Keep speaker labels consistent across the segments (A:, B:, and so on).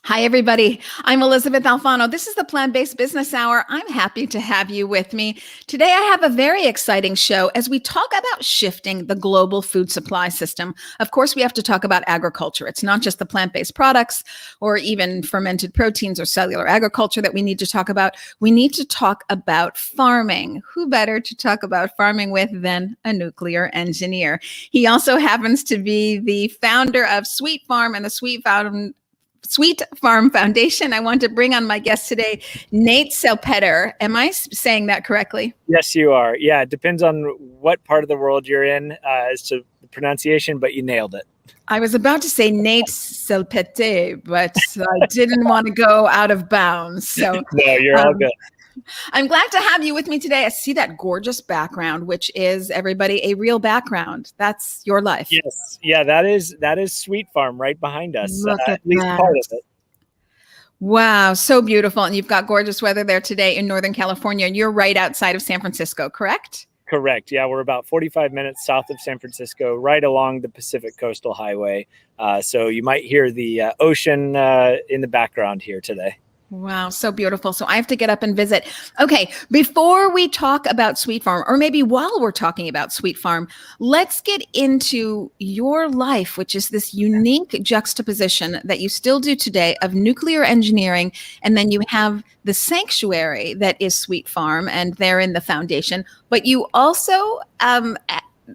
A: Hi, everybody. I'm Elysabeth Alfano. This is the Plant-Based Business Hour. I'm happy to have you with me. Today, I have a very exciting show as we talk about shifting the global food supply system. Of course, we have to talk about agriculture. It's not just the plant-based products or even fermented proteins or cellular agriculture that we need to talk about. We need to talk about farming. Who better to talk about farming with than a nuclear engineer? He also happens to be the founder of Sweet Farm and the Sweet Farm Foundation. I want to bring on my guest today, Nate Salpeter. Am I saying that correctly?
B: Yes, you are. Yeah, it depends on what part of the world you're in as to the pronunciation, but you nailed it.
A: I was about to say Nate Salpeter, but I didn't want to go out of bounds. So
B: no, you're all good.
A: I'm glad to have you with me today. I see that gorgeous background, which is, everybody, a real background. That's your life.
B: Yes. Yeah, that is Sweet Farm right behind us.
A: Look at
B: at least
A: that.
B: part of it.
A: Wow, so beautiful. And you've got gorgeous weather there today in Northern California. And you're right outside of San Francisco, correct?
B: Correct. Yeah, we're about 45 minutes south of San Francisco, right along the Pacific Coastal Highway. So you might hear the ocean in the background here today.
A: Wow, so beautiful. So I have to get up and visit. Okay, before we talk about Sweet Farm, or maybe while we're talking about Sweet Farm, let's get into your life, which is this unique juxtaposition that you still do today of nuclear engineering. And then you have the sanctuary that is Sweet Farm, and they're in the foundation. But you also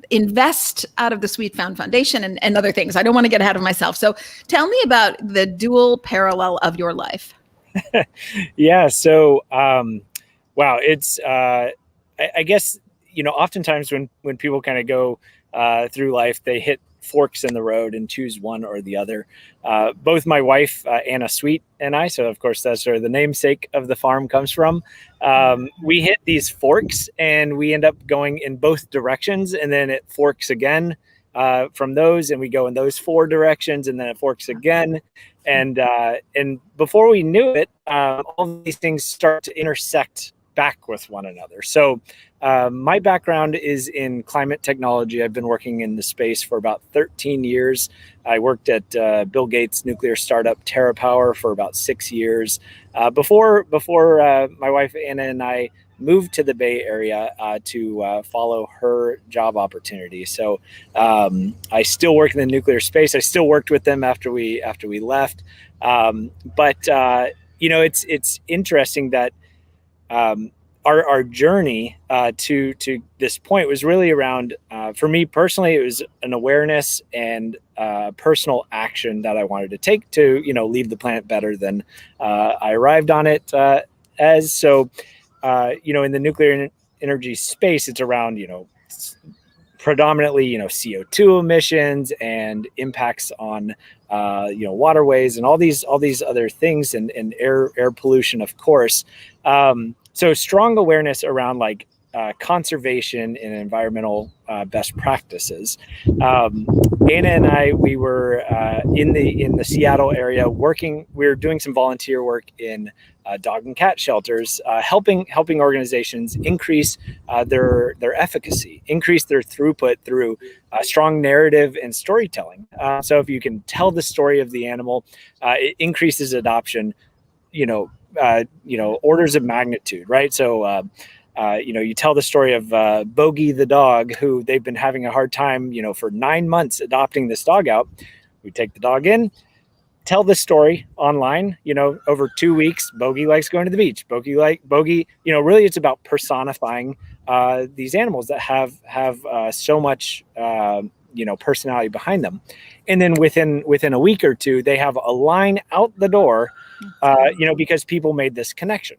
A: invest out of the Sweet Farm Foundation and other things. I don't want to get ahead of myself. So tell me about the dual parallel of your life.
B: Yeah. So, wow. It's, I guess, oftentimes when people kind of go through life, they hit forks in the road and choose one or the other. Both my wife, Anna Sweet, and I, so of course, that's where the namesake of the farm comes from. We hit these forks and we end up going in both directions, and then it forks again from those, and we go in those four directions, and then it forks again. And before we knew it, all of these things start to intersect back with one another. So my background is in climate technology. I've been working in the space for about 13 years. I worked at Bill Gates' nuclear startup TerraPower for about 6 years before my wife Anna and I moved to the Bay Area to follow her job opportunity. So I still work in the nuclear space. I still worked with them after we left. But it's interesting that our journey to this point was really around, for me personally, it was an awareness and personal action that I wanted to take to leave the planet better than I arrived on it as. So in the nuclear energy space, it's around, predominantly, CO2 emissions and impacts on, waterways and all these other things, and air pollution, of course. So strong awareness around conservation and environmental best practices. Anna and I, we were in the Seattle area working. We were doing some volunteer work in dog and cat shelters, helping organizations increase their efficacy, increase their throughput through strong narrative and storytelling. So if you can tell the story of the animal, it increases adoption. Orders of magnitude, right? So, you tell the story of Bogey the dog, who they've been having a hard time, for 9 months adopting this dog out. We take the dog in, tell the story online, over 2 weeks. Bogey likes going to the beach. Bogey, really it's about personifying these animals that have so much, personality behind them. And then within a week or two, they have a line out the door, because people made this connection.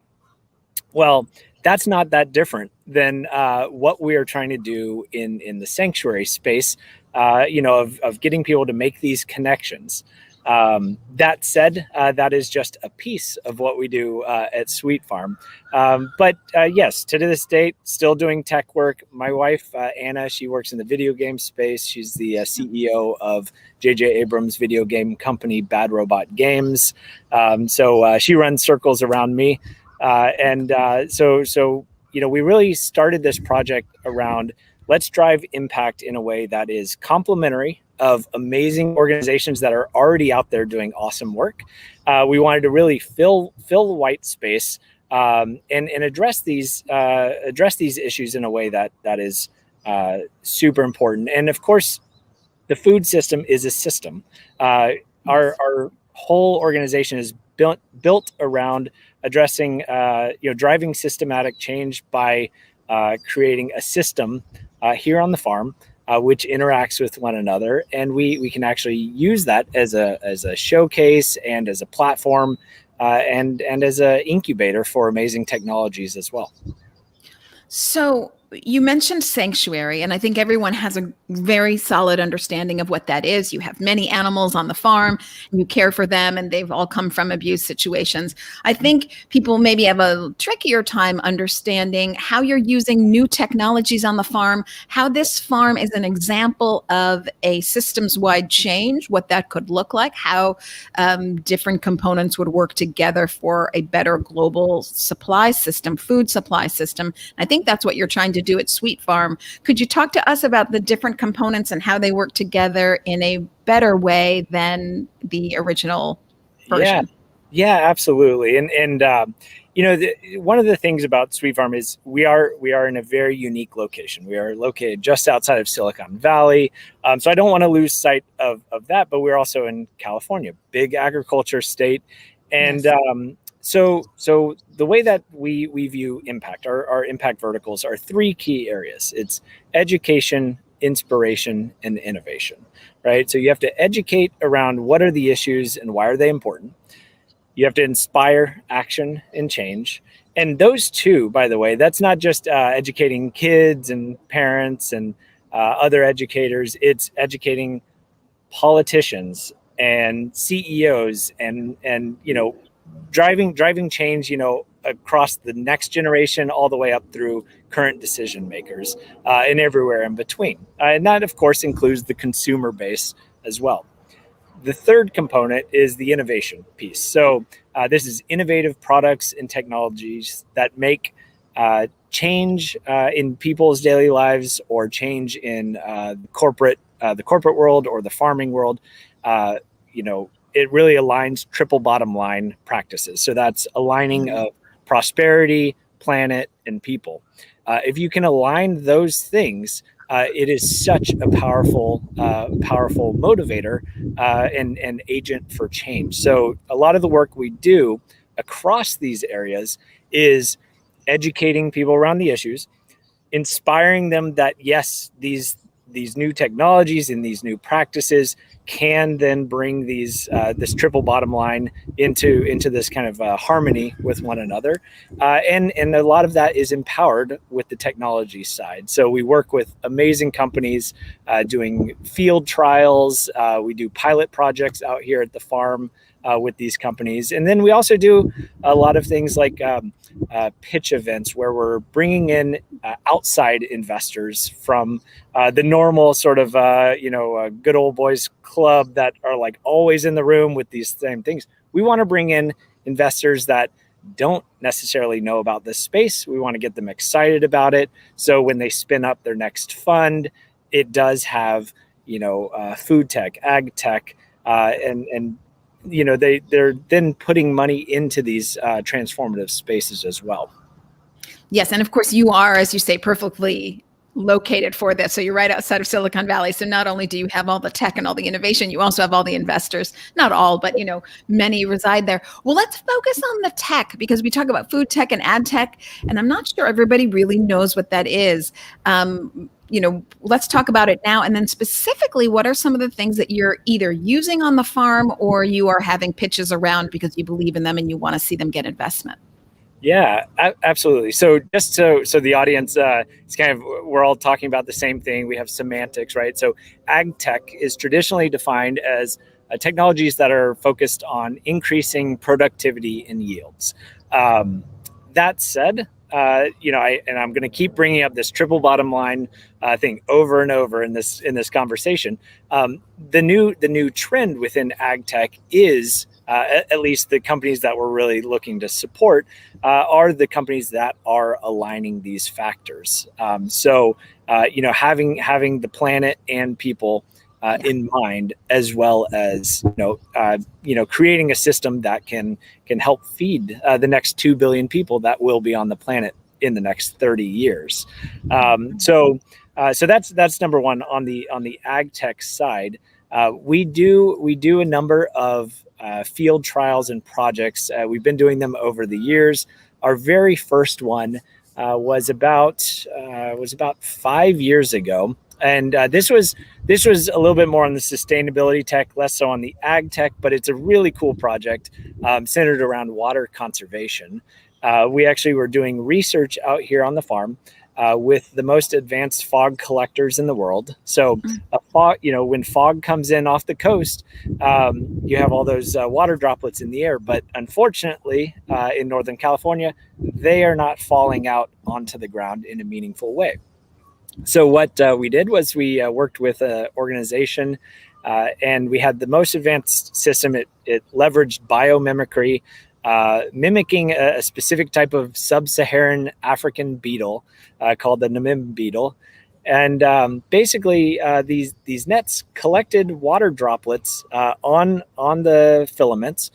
B: Well, that's not that different than what we are trying to do in the sanctuary space, of getting people to make these connections. That said, that is just a piece of what we do at Sweet Farm. But yes, to this date, still doing tech work. My wife, Anna, she works in the video game space. She's the CEO of J.J. Abrams' video game company, Bad Robot Games. So she runs circles around me. So we really started this project around, let's drive impact in a way that is complementary of amazing organizations that are already out there doing awesome work. We wanted to really fill the white space and address these issues in a way that is super important. And of course, the food system is a system. Our whole organization is built around addressing, driving systematic change by creating a system here on the farm, which interacts with one another, and we can actually use that as a showcase and as a platform, and as an incubator for amazing technologies as well.
A: So you mentioned sanctuary, and I think everyone has a very solid understanding of what that is. You have many animals on the farm, and you care for them, and they've all come from abuse situations. I think people maybe have a trickier time understanding how you're using new technologies on the farm, how this farm is an example of a systems-wide change, what that could look like, how different components would work together for a better global supply system, food supply system. I think that's what you're trying to do at Sweet Farm. Could you talk to us about the different components and how they work together in a better way than the original version?
B: Yeah, absolutely. And one of the things about Sweet Farm is we are in a very unique location. We are located just outside of Silicon Valley, so I don't want to lose sight of that. But we're also in California, big agriculture state, and
A: Yes.
B: So the way that we view impact, our impact verticals are three key areas. It's education, inspiration, and innovation, right? So you have to educate around what are the issues and why are they important. You have to inspire action and change. And those two, by the way, that's not just educating kids and parents and other educators. It's educating politicians and CEOs and driving change, across the next generation, all the way up through current decision makers, and everywhere in between. And that, of course, includes the consumer base as well. The third component is the innovation piece. So this is innovative products and technologies that make change in people's daily lives, or change in the corporate world or the farming world. It really aligns triple bottom line practices. So that's aligning of prosperity, planet, and people. If you can align those things, it is such a powerful motivator and agent for change. So a lot of the work we do across these areas is educating people around the issues, inspiring them that yes, these new technologies and these new practices can then bring this triple bottom line into this kind of harmony with one another, and a lot of that is empowered with the technology side. So we work with amazing companies doing field trials. We do pilot projects out here at the farm with these companies, and then we also do a lot of things like pitch events where we're bringing in outside investors from the normal sort of good old boys club that are like always in the room with these same things. We want to bring in investors that don't necessarily know about this space. We want to get them excited about it, so when they spin up their next fund, it does have food tech, ag tech, and they're then putting money into these transformative spaces as well.
A: Yes. And of course, you are, as you say, perfectly located for this. So you're right outside of Silicon Valley. So not only do you have all the tech and all the innovation, you also have all the investors. Not all, but many reside there. Well, let's focus on the tech, because we talk about food tech and ad tech, and I'm not sure everybody really knows what that is. Let's talk about it now. And then specifically, what are some of the things that you're either using on the farm or you are having pitches around because you believe in them and you want to see them get investment?
B: Yeah, absolutely. So just so the audience, it's kind of, we're all talking about the same thing. We have semantics, right? So ag tech is traditionally defined as technologies that are focused on increasing productivity and yields. That said, I'm going to keep bringing up this triple bottom line thing over and over in this conversation. The new trend within ag tech is, at least the companies that we're really looking to support, are the companies that are aligning these factors. Having the planet and people in mind, as well as creating a system that can help feed the next 2 billion people that will be on the planet in the next 30 years. So that's number one on the ag tech side. We do a number of field trials and projects. We've been doing them over the years. Our very first one was about 5 years ago, and this was a little bit more on the sustainability tech, less so on the ag tech, but it's a really cool project centered around water conservation. We actually were doing research out here on the farm with the most advanced fog collectors in the world. So, when fog comes in off the coast, you have all those water droplets in the air. But unfortunately, in Northern California, they are not falling out onto the ground in a meaningful way. So what we did was we worked with an organization, and we had the most advanced system. It leveraged biomimicry, mimicking a specific type of sub-Saharan African beetle called the Namib beetle. And basically, these nets collected water droplets on the filaments,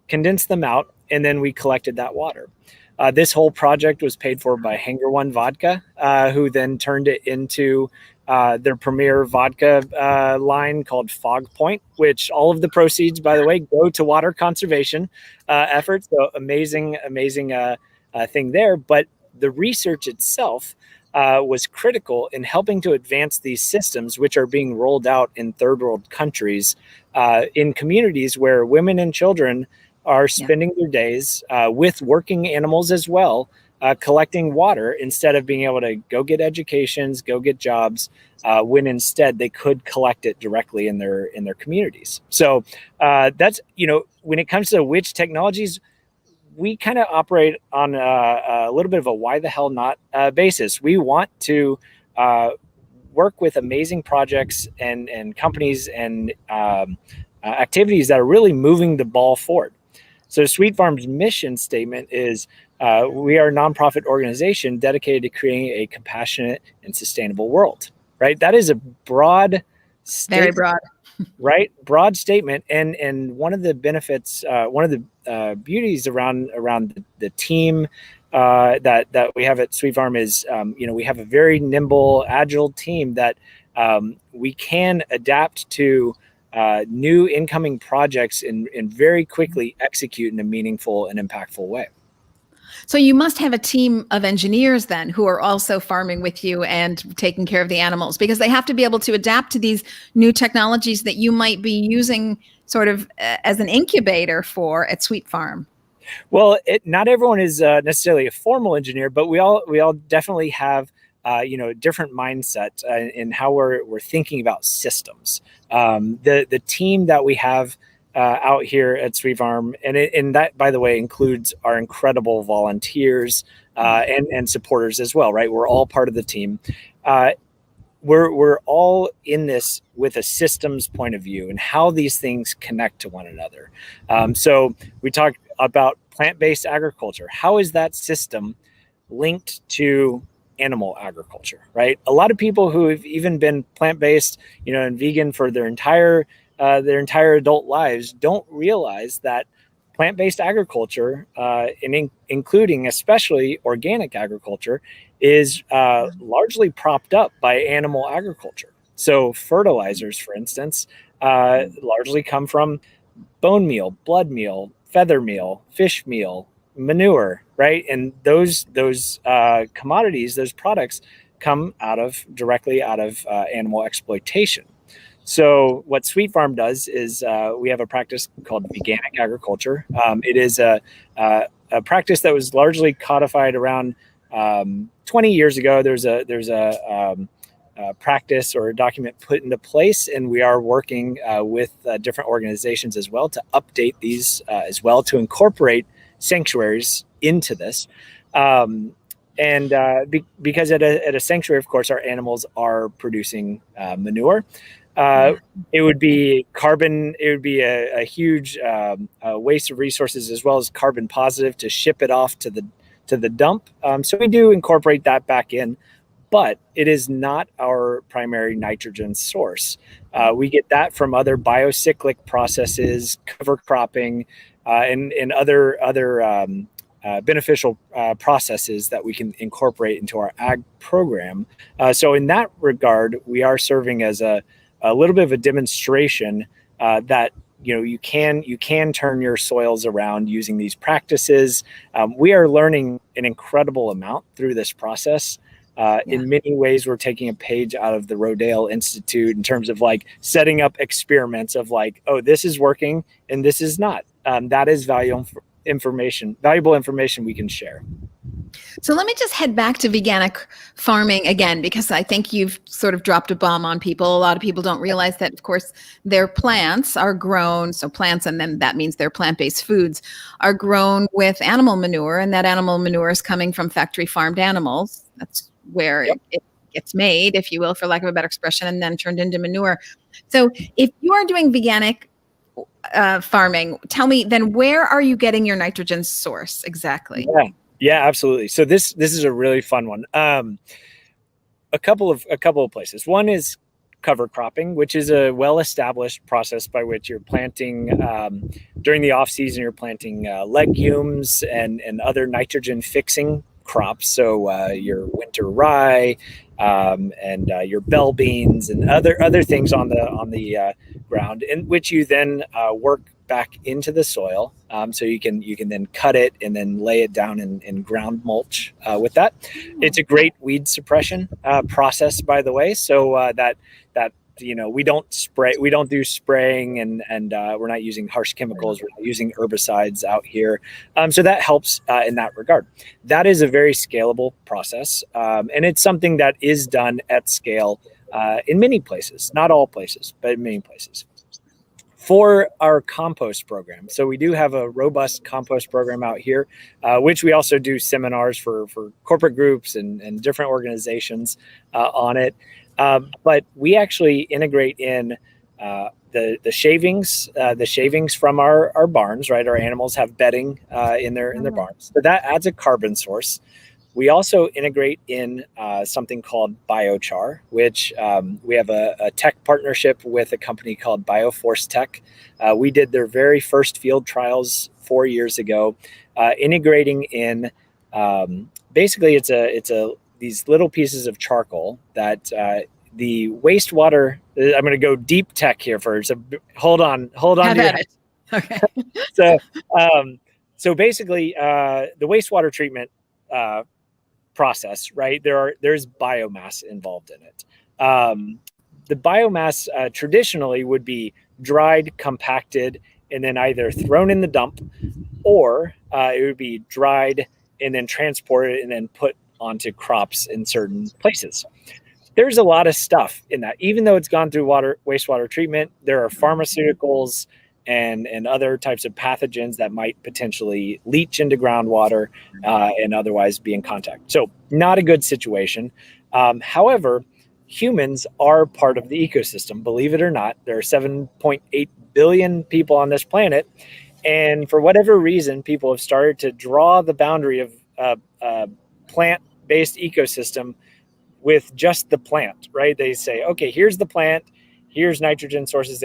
B: condensed them out, and then we collected that water. This whole project was paid for by Hangar One Vodka, who then turned it into their premier vodka line called Fog Point, which all of the proceeds, by the way, go to water conservation efforts. So amazing thing there. But the research itself was critical in helping to advance these systems, which are being rolled out in third world countries, in communities where women and children are spending their days with working animals as well, collecting water instead of being able to go get educations, go get jobs, when instead they could collect it directly in their communities. So that's, when it comes to which technologies, we kind of operate on a little bit of a why the hell not basis. We want to work with amazing projects and companies and activities that are really moving the ball forward. So Sweet Farm's mission statement is we are a nonprofit organization dedicated to creating a compassionate and sustainable world, right? That is a broad statement,
A: very broad,
B: right? Broad statement. And one of the benefits, one of the beauties around the team that we have at Sweet Farm is, we have a very nimble, agile team that we can adapt to new incoming projects and very quickly execute in a meaningful and impactful way.
A: So you must have a team of engineers then who are also farming with you and taking care of the animals, because they have to be able to adapt to these new technologies that you might be using sort of as an incubator for at Sweet Farm.
B: Well, not everyone is necessarily a formal engineer, but we all definitely have a different mindset in how we're thinking about systems. The team that we have out here at Sweet Farm, and that, by the way, includes our incredible volunteers and supporters as well, right? We're all part of the team. We're all in this with a systems point of view and how these things connect to one another. So we talked about plant-based agriculture. How is that system linked to animal agriculture, right? A lot of people who have even been plant-based, and vegan for their entire adult lives don't realize that plant-based agriculture, including especially organic agriculture, is largely propped up by animal agriculture. So fertilizers, for instance, largely come from bone meal, blood meal, feather meal, fish meal, manure, right? And those commodities, those products come directly out of animal exploitation. So what Sweet Farm does is we have a practice called veganic agriculture. It is a practice that was largely codified around 20 years ago. There's a practice or a document put into place, and we are working with different organizations as well to update these as well to incorporate sanctuaries into this. Because at a sanctuary, of course, our animals are producing manure. It would be carbon. It would be a huge waste of resources, as well as carbon positive, to ship it off to the dump. So we do incorporate that back in, but it is not our primary nitrogen source. We get that from other biocyclic processes, cover cropping, and other beneficial processes that we can incorporate into our ag program. So in that regard, we are serving as a little bit of a demonstration that you can turn your soils around using these practices. We are learning an incredible amount through this process. In many ways, we're taking a page out of the Rodale Institute in terms of like setting up experiments of like, oh, this is working and this is not. That is valuable information we can share.
A: So let me just head back to veganic farming again, because I think you've sort of dropped a bomb on people. A lot of people don't realize that, of course, their plants are grown. So plants, and then that means their plant-based foods are grown with animal manure, and that animal manure is coming from factory farmed animals. That's where it gets made, if you will, for lack of a better expression, and then turned into manure. So if you are doing veganic farming, tell me then, where are you getting your nitrogen source exactly?
B: Yeah, absolutely. So this is a really fun one. A couple of places. One is cover cropping, which is a well-established process by which you're planting during the off season. You're planting legumes and other nitrogen fixing crops. So your winter rye and your bell beans and other things on the ground, in which you then work back into the soil. So you can then cut it and then lay it down in ground mulch with that. It's a great weed suppression process, by the way. So that we don't do spraying and we're not using harsh chemicals. We're not using herbicides out here. So that helps in that regard. That is a very scalable process. And it's something that is done at scale in many places, not all places, but in many places. For our compost program. So we do have a robust compost program out here, which we also do seminars for corporate groups and different organizations on it. But we actually integrate in the shavings from our barns, right? Our animals have bedding in their barns. So that adds a carbon source. We also integrate in something called biochar, which we have a tech partnership with a company called Bioforce Tech. We did their very first field trials 4 years ago, integrating in basically it's these little pieces of charcoal that the wastewater. I'm going to go deep tech here first. So hold on.
A: Have at it. Okay.
B: So basically, the wastewater treatment process, right? There's biomass involved in it. The biomass traditionally would be dried, compacted, and then either thrown in the dump, or it would be dried and then transported and then put onto crops in certain places. There's a lot of stuff in that. Even though it's gone through wastewater treatment, there are pharmaceuticals and other types of pathogens that might potentially leach into groundwater and otherwise be in contact. So not a good situation. However, humans are part of the ecosystem. Believe it or not, there are 7.8 billion people on this planet. And for whatever reason, people have started to draw the boundary of plant-based ecosystem with just the plant, right? They say, okay, here's the plant, here's nitrogen sources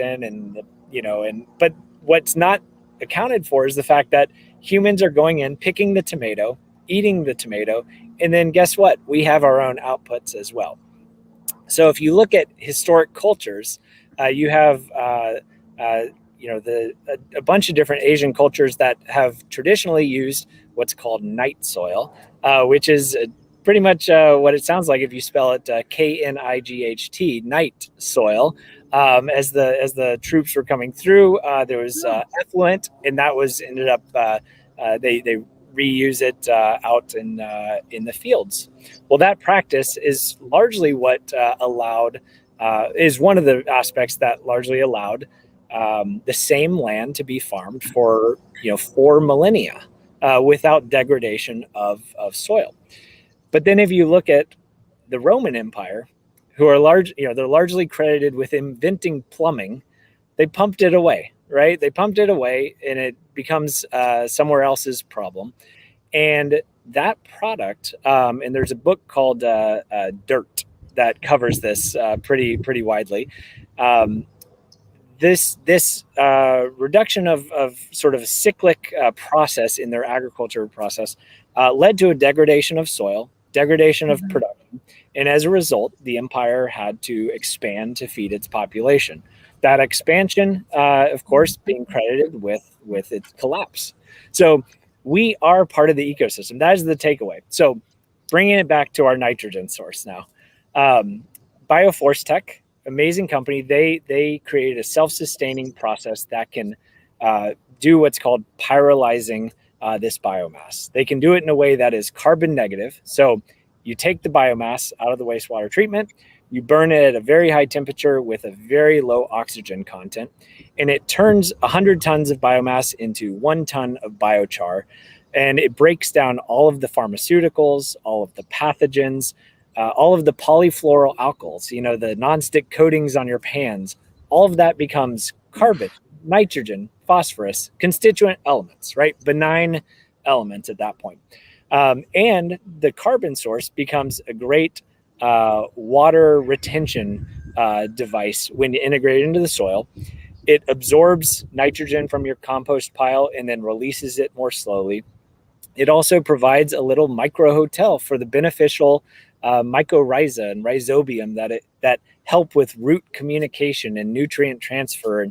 B: but what's not accounted for is the fact that humans are going in, picking the tomato, eating the tomato, and then guess what? We have our own outputs as well. So if you look at historic cultures, you have a bunch of different Asian cultures that have traditionally used what's called night soil, which is pretty much what it sounds like if you spell it Knight, night soil. As the troops were coming through, there was effluent, and that ended up they reuse it out in the fields. Well, that practice is largely what is one of the aspects that largely allowed the same land to be farmed for 4 millennia without degradation of soil. But then if you look at the Roman Empire, who are they're largely credited with inventing plumbing, they pumped it away, right? They pumped it away and it becomes somewhere else's problem. And that product, and there's a book called Dirt that covers this pretty widely. Um, this reduction of sort of a cyclic process in their agriculture process led to a degradation of soil, degradation of production, and as a result, the empire had to expand to feed its population. That expansion, of course, being credited with its collapse. So we are part of the ecosystem. That is the takeaway. So bringing it back to our nitrogen source now, Bioforce Tech, amazing company. They created a self-sustaining process that can do what's called pyrolyzing this biomass. They can do it in a way that is carbon negative. So you take the biomass out of the wastewater treatment, you burn it at a very high temperature with a very low oxygen content, and it turns 100 tons of biomass into 1 ton of biochar. And it breaks down all of the pharmaceuticals, all of the pathogens, all of the polyfluoral alkyls, the nonstick coatings on your pans. All of that becomes carbon, nitrogen, phosphorus, constituent elements, right? Benign elements at that point. And the carbon source becomes a great water retention device when you integrate it into the soil. It absorbs nitrogen from your compost pile and then releases it more slowly. It also provides a little micro hotel for the beneficial mycorrhiza and rhizobium that help with root communication and nutrient transfer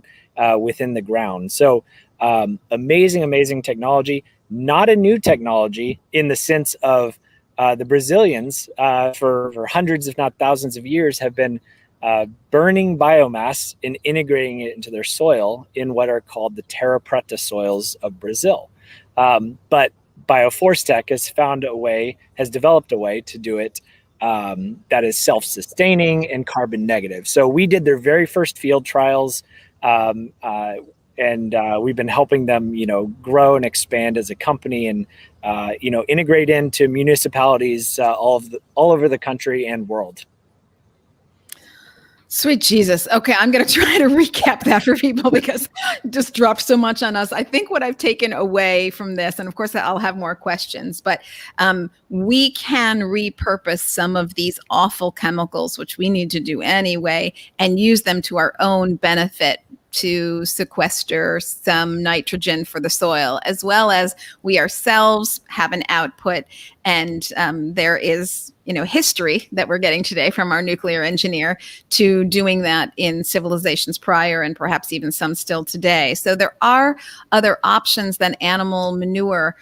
B: within the ground. So amazing technology. Not a new technology in the sense of the Brazilians for hundreds, if not thousands of years, have been burning biomass and integrating it into their soil in what are called the terra preta soils of Brazil. But Bioforce Tech has developed a way to do it that is self-sustaining and carbon negative. So we did their very first field trials, and we've been helping them, grow and expand as a company, and integrate into municipalities all over the country and world.
A: Sweet Jesus. Okay, I'm going to try to recap that for people because it just dropped so much on us. I think what I've taken away from this, and of course I'll have more questions, but we can repurpose some of these awful chemicals, which we need to do anyway, and use them to our own benefit to sequester some nitrogen for the soil, as well as we ourselves have an output. And there is, history that we're getting today from our nuclear engineer to doing that in civilizations prior, and perhaps even some still today. So there are other options than animal manure.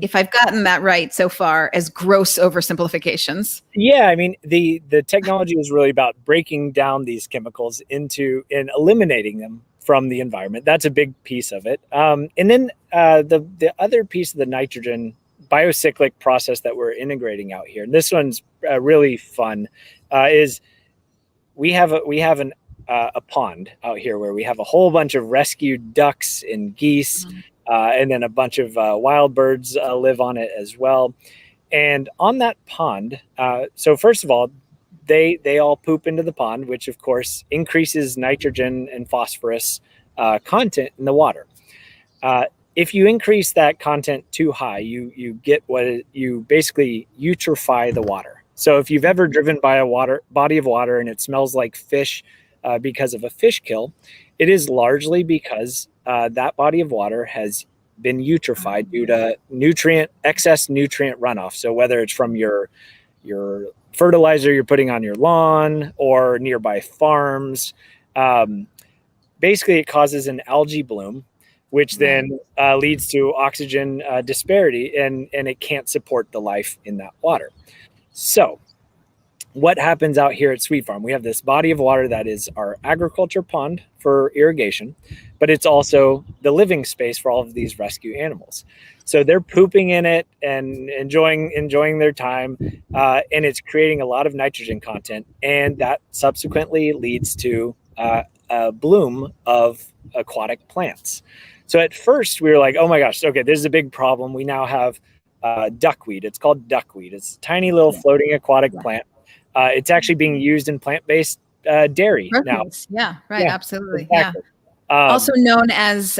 A: If I've gotten that right so far, as gross oversimplifications.
B: Yeah, I mean, the technology is really about breaking down these chemicals and eliminating them from the environment. That's a big piece of it. And then the other piece of the nitrogen biocyclic process that we're integrating out here, and this one's really fun, is we have a pond out here where we have a whole bunch of rescued ducks and geese. And then a bunch of wild birds live on it as well. And on that pond, so first of all, they all poop into the pond, which of course increases nitrogen and phosphorus content in the water. If you increase that content too high, you get you basically eutrophy the water. So if you've ever driven by a body of water and it smells like fish because of a fish kill, it is largely because that body of water has been eutrophied due to excess nutrient runoff. So whether it's from your fertilizer you're putting on your lawn or nearby farms, basically it causes an algae bloom, which then leads to oxygen disparity, and it can't support the life in that water. So what happens out here at Sweet Farm? We have this body of water that is our agriculture pond for irrigation, but it's also the living space for all of these rescue animals. So they're pooping in it and enjoying their time, and it's creating a lot of nitrogen content, and that subsequently leads to a bloom of aquatic plants. So at first we were like, oh my gosh, okay, this is a big problem. We now have duckweed. It's called duckweed. It's a tiny little floating aquatic plant. It's actually being used in plant-based dairy now.
A: Yeah, right. Yeah, absolutely.
B: Exactly.
A: Yeah. Also known as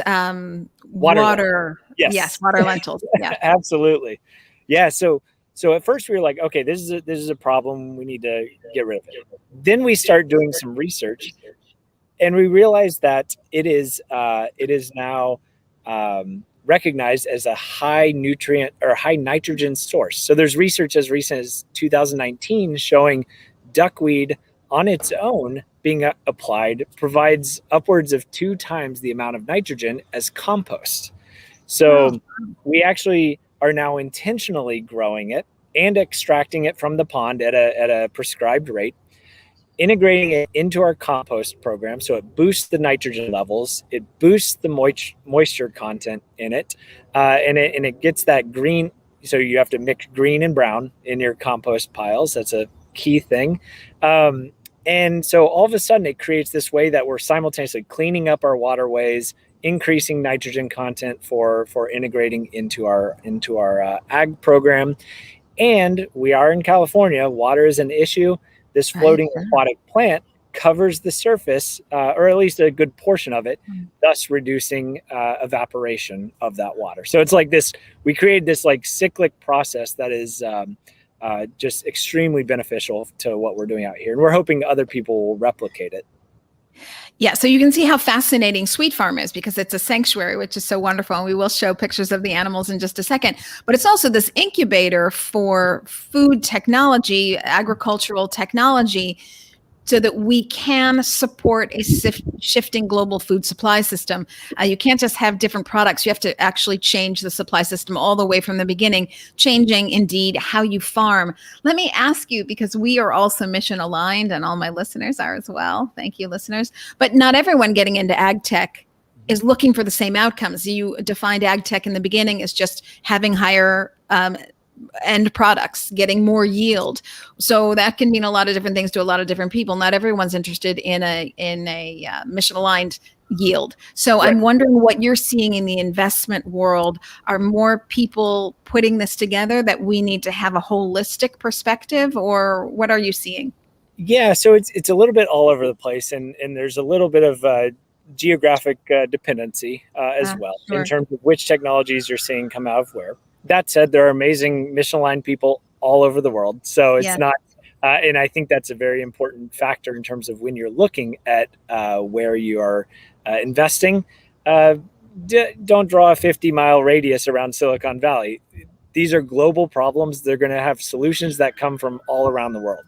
A: water.
B: Yes,
A: water lentils. Yeah,
B: absolutely. Yeah. So at first we were like, okay, this is a problem. We need to get rid of it. Then we start doing some research, and we realized that it is now recognized as a high nutrient or high nitrogen source. So there's research as recent as 2019 showing duckweed on its own being applied provides upwards of 2 times the amount of nitrogen as compost.
A: Wow.
B: So we actually are now intentionally growing it and extracting it from the pond at a prescribed rate, integrating it into our compost program. So it boosts the nitrogen levels, it boosts the moisture content in it, and it gets that green. So you have to mix green and brown in your compost piles. That's a key thing. Um, and so all of a sudden, it creates this way that we're simultaneously cleaning up our waterways, increasing nitrogen content for integrating into our ag program. And we are in California. Water is an issue. This
A: Right.
B: floating aquatic plant covers the surface, or at least a good portion of it, thus reducing evaporation of that water. So it's like this, we created this like cyclic process that is just extremely beneficial to what we're doing out here. And we're hoping other people will replicate it.
A: Yeah, so you can see how fascinating Sweet Farm is because it's a sanctuary, which is so wonderful. And we will show pictures of the animals in just a second. But it's also this incubator for food technology, agricultural technology, so that we can support a shifting global food supply system. You can't just have different products. You have to actually change the supply system all the way from the beginning, changing indeed how you farm. Let me ask you, because we are also mission aligned and all my listeners are as well. Thank you, listeners. But not everyone getting into ag tech is looking for the same outcomes. You defined ag tech in the beginning as just having higher end products, getting more yield. So that can mean a lot of different things to a lot of different people. Not everyone's interested in a mission aligned yield. So
B: Right.
A: I'm wondering what you're seeing in the investment world. Are more people putting this together that we need to have a holistic perspective, or what are you seeing?
B: Yeah, so it's a little bit all over the place, and there's a little bit of geographic dependency as well in
A: Sure.
B: terms of which technologies you're seeing come out of where. That said, there are amazing mission aligned people all over the world, so it's
A: Yeah.
B: not. And I think that's a very important factor in terms of when you're looking at where you are investing. Uh, don't draw a 50-mile radius around Silicon Valley. These are global problems. They're going to have solutions that come from all around the world.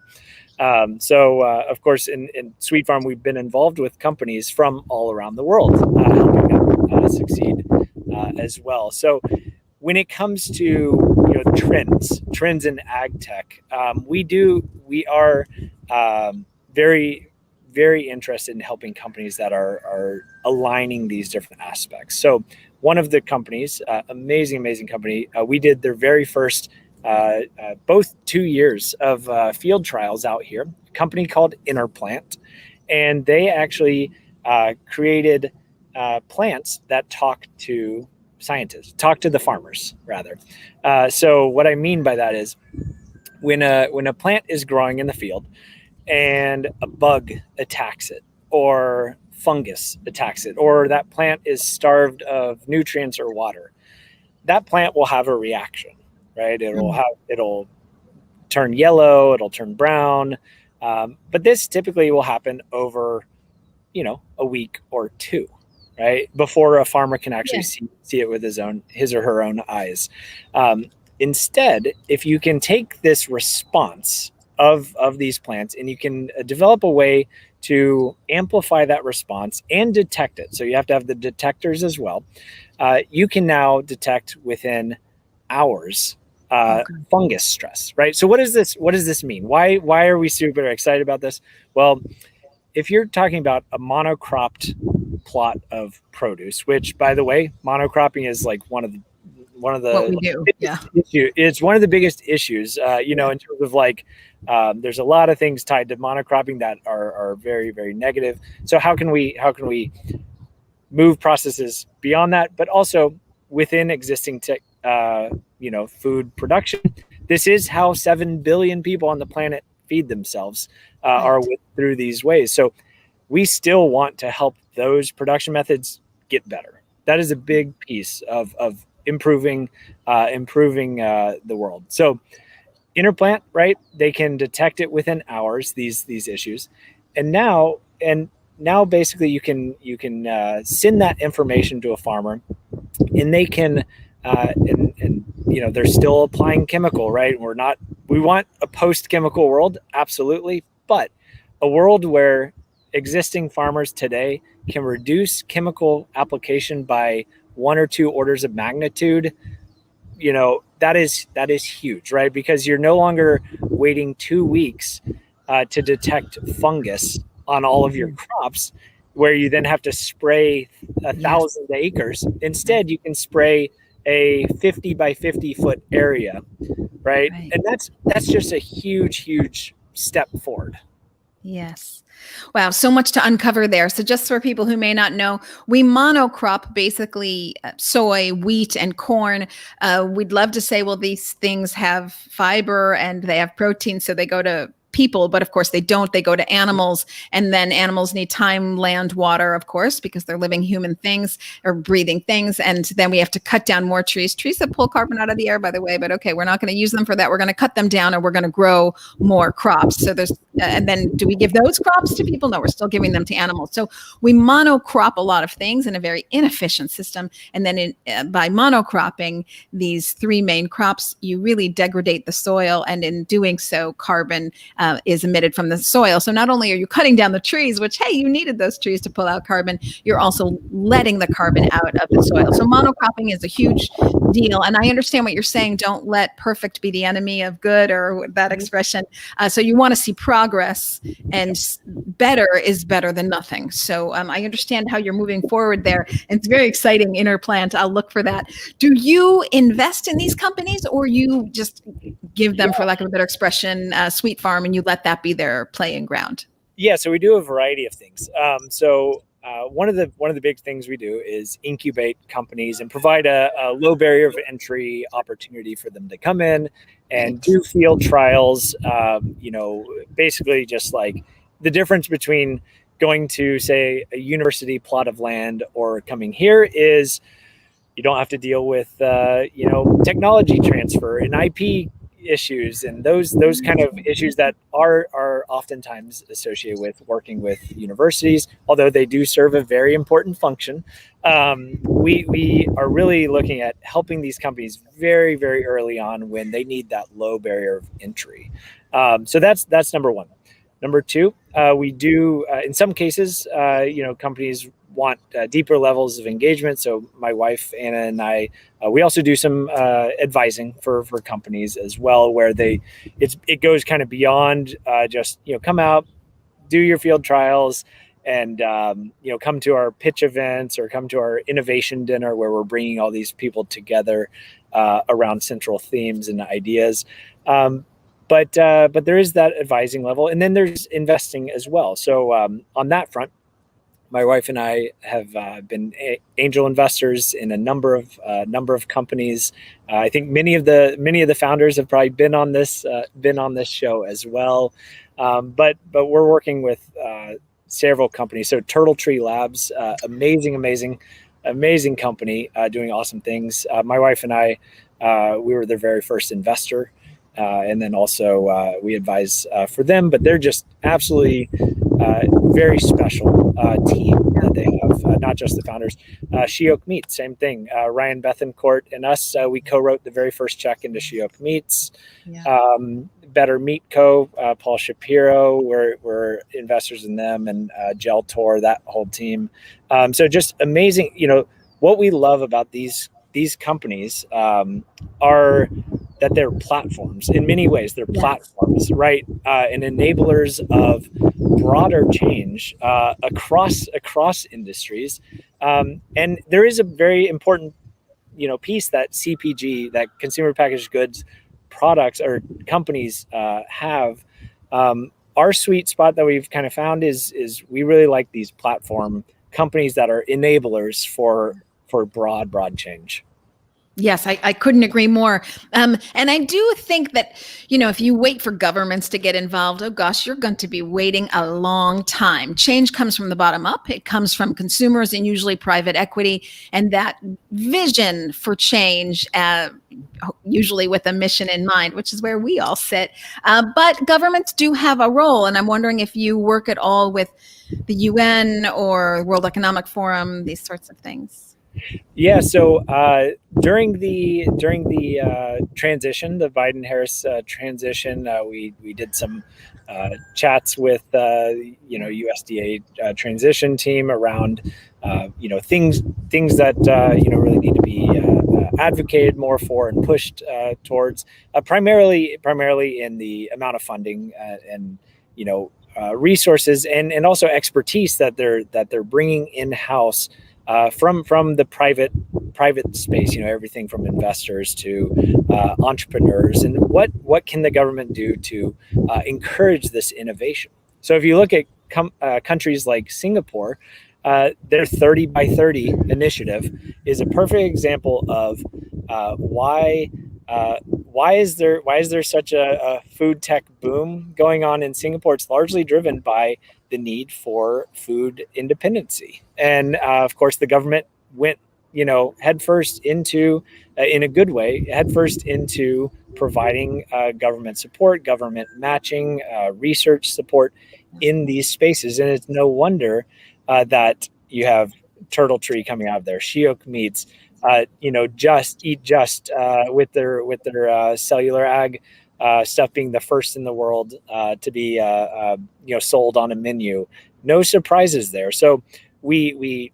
B: Of course, in Sweet Farm, we've been involved with companies from all around the world, helping them succeed as well. So when it comes to trends in ag tech, we are very very interested in helping companies that are aligning these different aspects. So one of the companies, amazing company, we did their very first both 2 years of field trials out here. A company called Interplant, and they actually created plants that talk to scientists, talk to the farmers rather. So what I mean by that is when a plant is growing in the field and a bug attacks it, or fungus attacks it, or that plant is starved of nutrients or water, that plant will have a reaction, right? It'll turn yellow, it'll turn brown, but this typically will happen over a week or two, right, before a farmer can actually see it with his or her own eyes. Instead, if you can take this response of these plants and you can develop a way to amplify that response and detect it, so you have to have the detectors as well, you can now detect within hours fungus stress, right? So what does this mean? Why are we super excited about this? Well, if you're talking about a monocropped plot of produce, which by the way, monocropping is like one of the
A: What we do. Yeah.
B: it's one of the biggest issues, in terms of like, there's a lot of things tied to monocropping that are very, very negative. So how can we move processes beyond that, but also within existing food production? This is how 7 billion people on the planet feed themselves, through these ways. So we still want to help those production methods get better. That is a big piece of improving the world. So interplant, right? They can detect it within hours, these issues, and now basically you can send that information to a farmer, and they can and they're still applying chemical, right? We want a post chemical world, absolutely, but a world where existing farmers today can reduce chemical application by 1 or 2 orders of magnitude. That is huge, right? Because you're no longer waiting 2 weeks to detect fungus on all of your crops, where you then have to spray a
A: Yes.
B: 1,000 acres. Instead, you can spray a 50 by 50 foot area, right?
A: Right.
B: And that's just a huge step forward.
A: Yes. Wow. So much to uncover there. So, just for people who may not know, we monocrop basically soy, wheat, and corn. We'd love to say, well, these things have fiber and they have protein, so they go to people, but of course they don't. They go to animals, and then animals need time, land, water, of course, because they're living human things or breathing things. And then we have to cut down more trees that pull carbon out of the air, by the way. But okay, we're not going to use them for that. We're going to cut them down, and we're going to grow more crops. So and then do we give those crops to people? No, we're still giving them to animals. So we monocrop a lot of things in a very inefficient system. And then by monocropping these 3 main crops, you really degrade the soil. And in doing so, carbon is emitted from the soil. So not only are you cutting down the trees, which, hey, you needed those trees to pull out carbon, you're also letting the carbon out of the soil. So monocropping is a huge deal. And I understand what you're saying. Don't let perfect be the enemy of good, or that expression. So you want to see progress, and better is better than nothing. So I understand how you're moving forward there. And it's very exciting, Interplant. I'll look for that. Do you invest in these companies, or you just give them, for lack of a better expression, sweet farm, and you let that be their playing ground?
B: Yeah, so we do a variety of things. One of the big things we do is incubate companies and provide a low barrier of entry opportunity for them to come in and do field trials. Basically just like the difference between going to, say, a university plot of land or coming here is you don't have to deal with technology transfer and IP issues and those kind of issues that are oftentimes associated with working with universities, although they do serve a very important function. We are really looking at helping these companies very, very early on when they need that low barrier of entry. So that's number one. Number two, we do in some cases, companies want deeper levels of engagement. So my wife Anna and I, we also do some advising for companies as well, where it goes kind of beyond just come out, do your field trials, and come to our pitch events or come to our innovation dinner, where we're bringing all these people together around central themes and ideas. But there is that advising level, and then there's investing as well. So on that front, my wife and I have been angel investors in a number of companies. I think many of the founders have probably been on this show as well. But we're working with several companies. So Turtle Tree Labs, amazing company doing awesome things. My wife and I, we were their very first investor. And then also we advise for them, but they're just absolutely very special team that they have, not just the founders. She Oak Meat, same thing. Ryan Bethencourt and us, we co-wrote the very first check into She Oak Meats. Yeah. Better Meat Co., Paul Shapiro, we're investors in them, and Gel Tor, that whole team. So just amazing. What we love about these companies are that they're platforms. In many ways, they're platforms, right? And enablers of broader change across industries. And there is a very important, piece that CPG, that consumer packaged goods products or companies have. Our sweet spot that we've kind of found is we really like these platform companies that are enablers for broad change.
A: Yes, I couldn't agree more. And I do think that, if you wait for governments to get involved, oh gosh, you're going to be waiting a long time. Change comes from the bottom up. It comes from consumers and usually private equity. And that vision for change, usually with a mission in mind, which is where we all sit. But governments do have a role. And I'm wondering if you work at all with the UN or World Economic Forum, these sorts of things.
B: Yeah. So during the transition, the Biden-Harris transition, we did some chats with USDA transition team around things that really need to be advocated more for and pushed towards, primarily in the amount of funding and resources and also expertise that they're bringing in house. From the private space, everything from investors to entrepreneurs, and what can the government do to encourage this innovation? So if you look at countries like Singapore, their 30 by 30 initiative is a perfect example of why is there such a food tech boom going on in Singapore. It's largely driven by the need for food independency. And of course, the government went, headfirst into, in a good way, headfirst into providing government support, government matching, research support in these spaces. And it's no wonder that you have turtle tree coming out of there, shiok meats, just with their cellular ag stuff being the first in the world to be sold on a menu. No surprises there. So we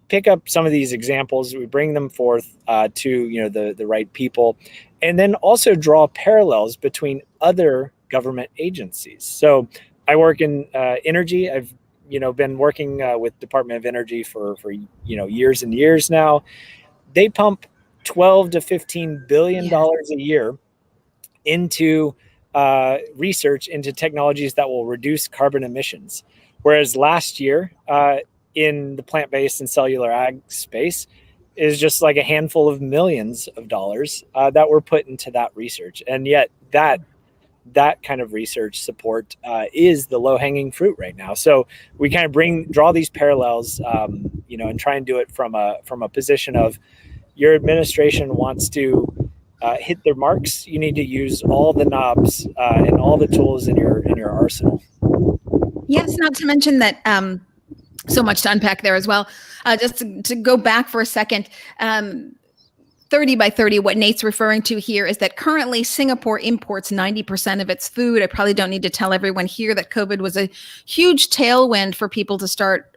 B: pick up some of these examples, we bring them forth to the right people, and then also draw parallels between other government agencies. So I work in energy. I've been working with Department of Energy for years and years now. They pump 12 to 15 billion dollars a year into research into technologies that will reduce carbon emissions. Whereas last year in the plant-based and cellular ag space is just like a handful of millions of dollars that were put into that research. And yet that kind of research support is the low-hanging fruit right now. So we kind of draw these parallels, and try and do it from a position of, your administration wants to hit their marks. You need to use all the knobs and all the tools in your arsenal.
A: Yes, not to mention that so much to unpack there as well. Just to go back for a second, 30 by 30, what Nate's referring to here is that currently Singapore imports 90% of its food. I probably don't need to tell everyone here that COVID was a huge tailwind for people to start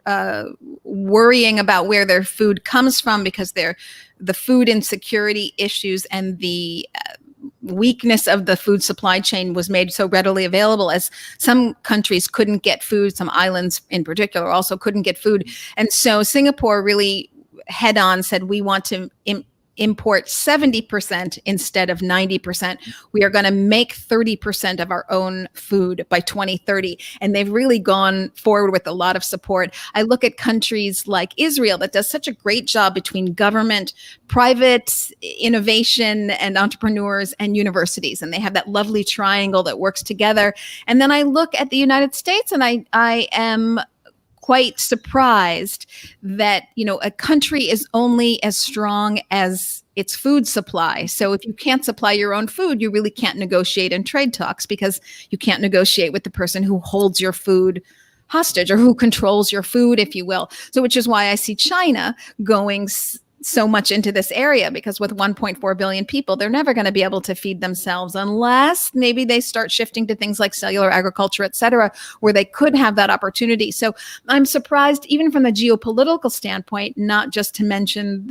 A: worrying about where their food comes from, because the food insecurity issues and the weakness of the food supply chain was made so readily available, as some countries couldn't get food. Some islands in particular also couldn't get food. And so Singapore really head on said, we want to import 70% instead of 90%. We are going to make 30% of our own food by 2030. And they've really gone forward with a lot of support. I look at countries like Israel that does such a great job between government, private innovation and entrepreneurs and universities. And they have that lovely triangle that works together. And then I look at the United States and I am quite surprised that, a country is only as strong as its food supply. So if you can't supply your own food, you really can't negotiate in trade talks, because you can't negotiate with the person who holds your food hostage or who controls your food, if you will. So which is why I see China going so much into this area, because with 1.4 billion people, they're never going to be able to feed themselves unless maybe they start shifting to things like cellular agriculture, et cetera, where they could have that opportunity. So I'm surprised, even from the geopolitical standpoint, not just to mention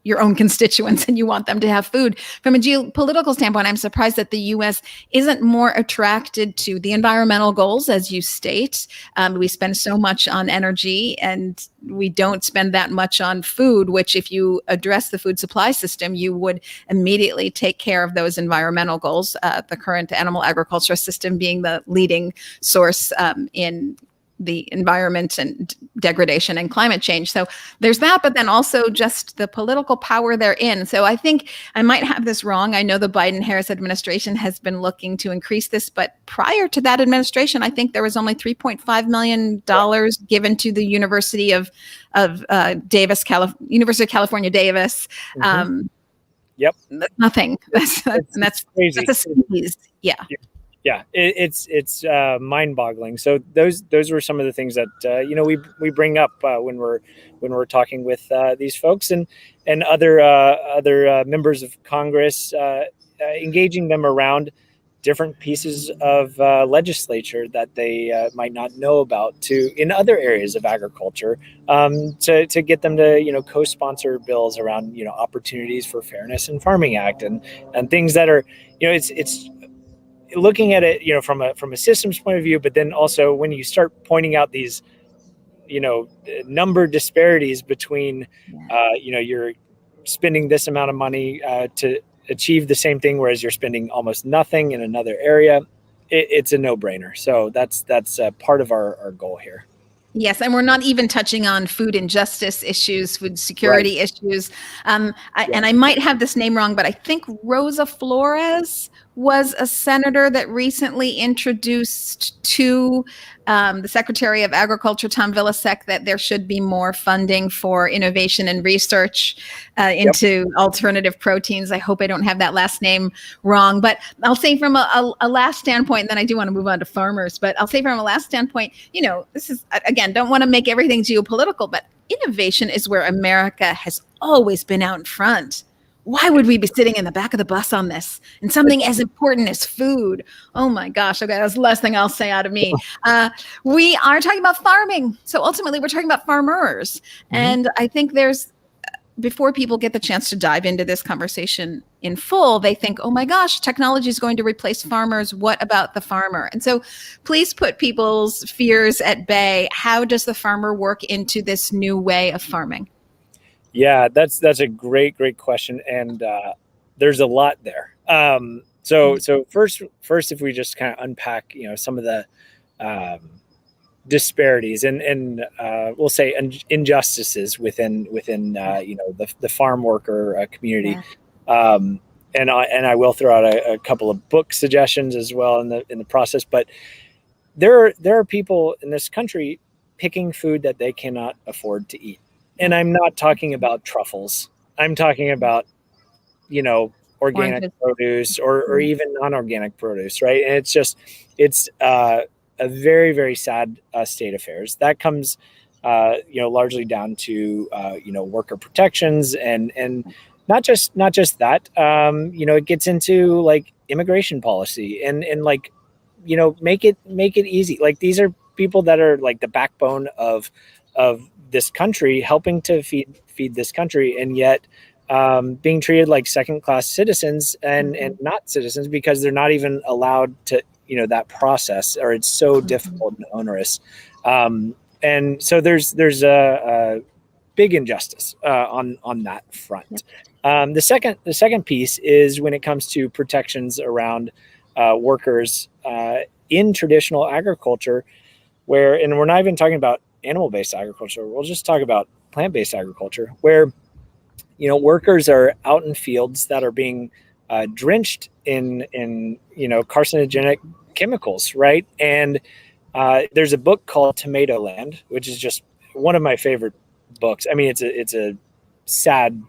A: your own constituents and you want them to have food. From a geopolitical standpoint, I'm surprised that the U.S. isn't more attracted to the environmental goals, as you state. We spend so much on energy and we don't spend that much on food, which if you address the food supply system, you would immediately take care of those environmental goals. The current animal agriculture system being the leading source in the environment and degradation and climate change. So there's that, but then also just the political power they're in. So I think I might have this wrong. I know the Biden-Harris administration has been looking to increase this, but prior to that administration, I think there was only $3.5 million given to the University of Davis, University of California, Davis.
B: Yep.
A: Nothing. That's
B: crazy.
A: That's a squeeze. Yeah.
B: Yeah, it's mind-boggling. So those were some of the things that we bring up when we're talking with these folks and other members of Congress, engaging them around different pieces of legislature that they might not know about in other areas of agriculture, to get them to co-sponsor bills around opportunities for fairness in Farming Act and things that are it's looking at it from a systems point of view, but then also when you start pointing out these number disparities between you're spending this amount of money to achieve the same thing, whereas you're spending almost nothing in another area, it's a no-brainer. So that's part of our goal here.
A: Yes, and we're not even touching on food injustice issues, food security issues. And I might have this name wrong, but I think Rosa Flores was a senator that recently introduced to the Secretary of Agriculture, Tom Vilsack, that there should be more funding for innovation and research into alternative proteins. I hope I don't have that last name wrong, but I'll say from a last standpoint, and then I do want to move on to farmers, but I'll say from a last standpoint, this is, again, don't want to make everything geopolitical, but innovation is where America has always been out in front. Why would we be sitting in the back of the bus on this? And something as important as food. Oh my gosh. Okay, that's the last thing I'll say out of me. We are talking about farming. So ultimately, we're talking about farmers. Mm-hmm. And I think before people get the chance to dive into this conversation in full, they think, oh my gosh, technology is going to replace farmers. What about the farmer? And so please put people's fears at bay. How does the farmer work into this new way of farming?
B: Yeah, that's a great question, and there's a lot there. So first, if we just kind of unpack, some of the disparities and we'll say injustices within the farm worker community, and I will throw out a couple of book suggestions as well in the process. But there are people in this country picking food that they cannot afford to eat. And I'm not talking about truffles. I'm talking about, organic produce or even non-organic produce, right? And it's a very, very sad state of affairs. That comes, largely down to, worker protections and not just that. It gets into like immigration policy and make it easy. Like these are people that are like the backbone of this country, helping to feed this country, and yet being treated like second-class citizens and not citizens because they're not even allowed to that process, or it's so difficult and onerous. And so there's a big injustice on that front. The second piece is when it comes to protections around workers in traditional agriculture, and we're not even talking about animal-based agriculture. We'll just talk about plant-based agriculture, where workers are out in fields that are being drenched in carcinogenic chemicals, right? And there's a book called Tomato Land, which is just one of my favorite books. I mean, it's a sad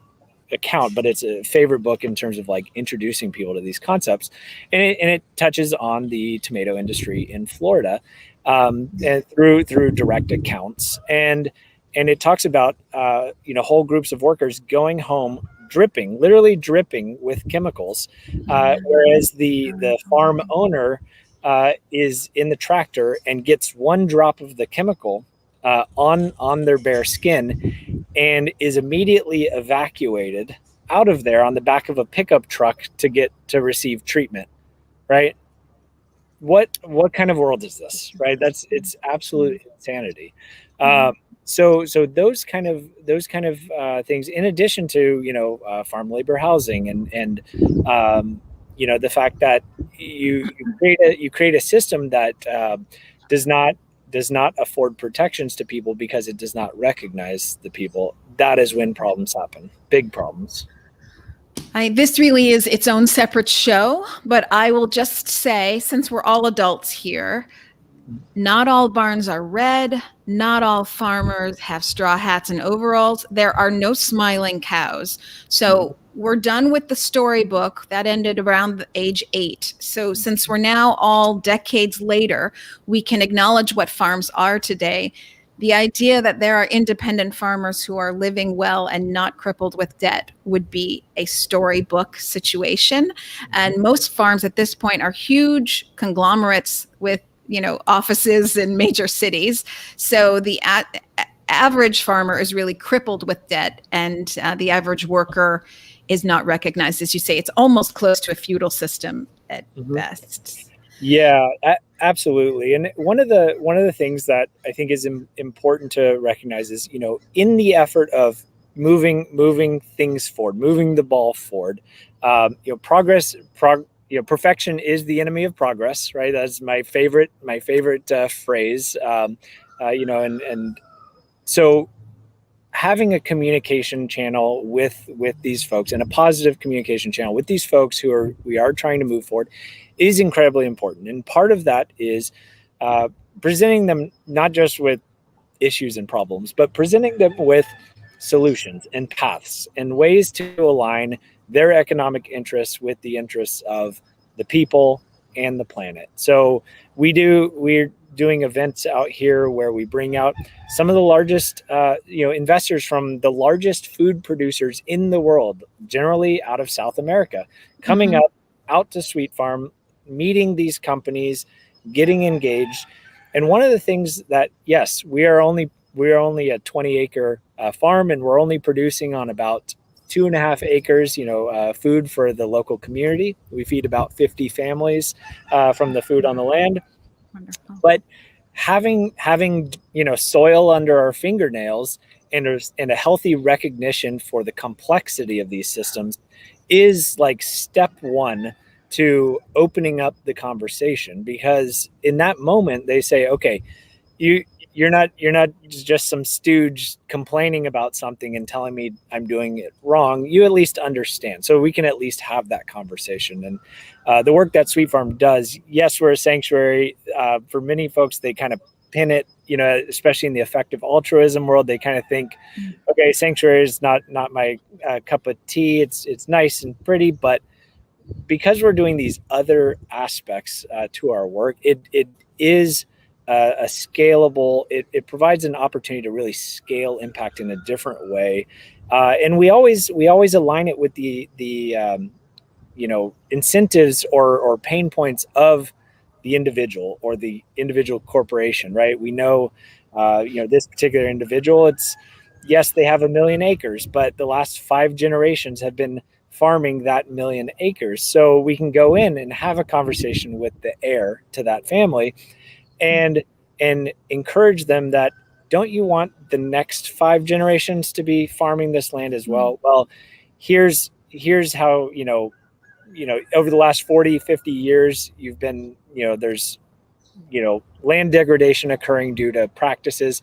B: account, but it's a favorite book in terms of like introducing people to these concepts, and it touches on the tomato industry in Florida. And through direct accounts, and it talks about whole groups of workers going home literally dripping with chemicals, whereas the farm owner is in the tractor and gets one drop of the chemical on their bare skin and is immediately evacuated out of there on the back of a pickup truck to receive treatment, right? What kind of world is this, right? It's absolute insanity. So those kind of things, in addition to farm labor housing and the fact that you create a system that does not does not afford protections to people because it does not recognize the people, that is when problems happen, big problems.
A: This really is its own separate show, but I will just say, since we're all adults here, not all barns are red. Not all farmers have straw hats and overalls. There are no smiling cows. So we're done with the storybook that ended around age 8. So since we're now all decades later, we can acknowledge what farms are today. The idea that there are independent farmers who are living well and not crippled with debt would be a storybook situation. And most farms at this point are huge conglomerates with offices in major cities. So the average farmer is really crippled with debt, and the average worker is not recognized. As you say, it's almost close to a feudal system at best.
B: Yeah, absolutely. And one of the things that I think is important to recognize is, in the effort of moving things forward, moving the ball forward, perfection is the enemy of progress, right? That's my favorite phrase. And so having a communication channel with these folks, and a positive communication channel with these folks we are trying to move forward, is incredibly important. And part of that is presenting them not just with issues and problems, but presenting them with solutions and paths and ways to align their economic interests with the interests of the people and the planet. So we're doing events out here where we bring out some of the largest investors from the largest food producers in the world, generally out of South America, coming out to Sweet Farm, meeting these companies, getting engaged. And one of the things that, yes, we are only a 20-acre farm, and we're only producing on about 2.5 acres, food for the local community. We feed about 50 families from the food on the land.
A: Wonderful.
B: But having soil under our fingernails and a healthy recognition for the complexity of these systems is like step one to opening up the conversation. Because in that moment they say, okay, you're not just some stooge complaining about something and telling me I'm doing it wrong. You at least understand, so we can at least have that conversation. And the work that Sweet Farm does, yes, we're a sanctuary. For many folks, they kind of pin it, especially in the effective altruism world, they kind of think, okay, sanctuary is not my cup of tea. It's nice and pretty, but because we're doing these other aspects to our work, it is a scalable. It provides an opportunity to really scale impact in a different way, and we always align it with the incentives or pain points of the individual or the individual corporation. Right? We know, this particular individual. Yes, they have 1 million acres, but the last 5 generations have been farming that 1 million acres. So we can go in and have a conversation with the heir to that family and encourage them that, don't you want the next 5 generations to be farming this land as well? Well, here's how, over the last 40, 50 years, you've been, there's, land degradation occurring due to practices.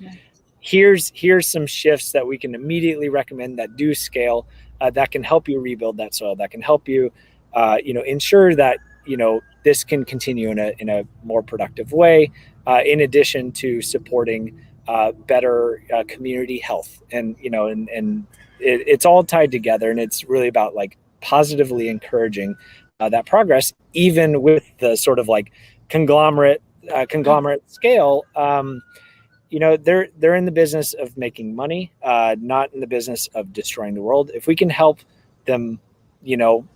B: Here's some shifts that we can immediately recommend that do scale, that can help you rebuild that soil, that can help you, ensure that, this can continue in a more productive way, in addition to supporting better community health. And, it's all tied together, and it's really about like positively encouraging that progress, even with the sort of like conglomerate scale. They're in the business of making money, not in the business of destroying the world. If we can help them,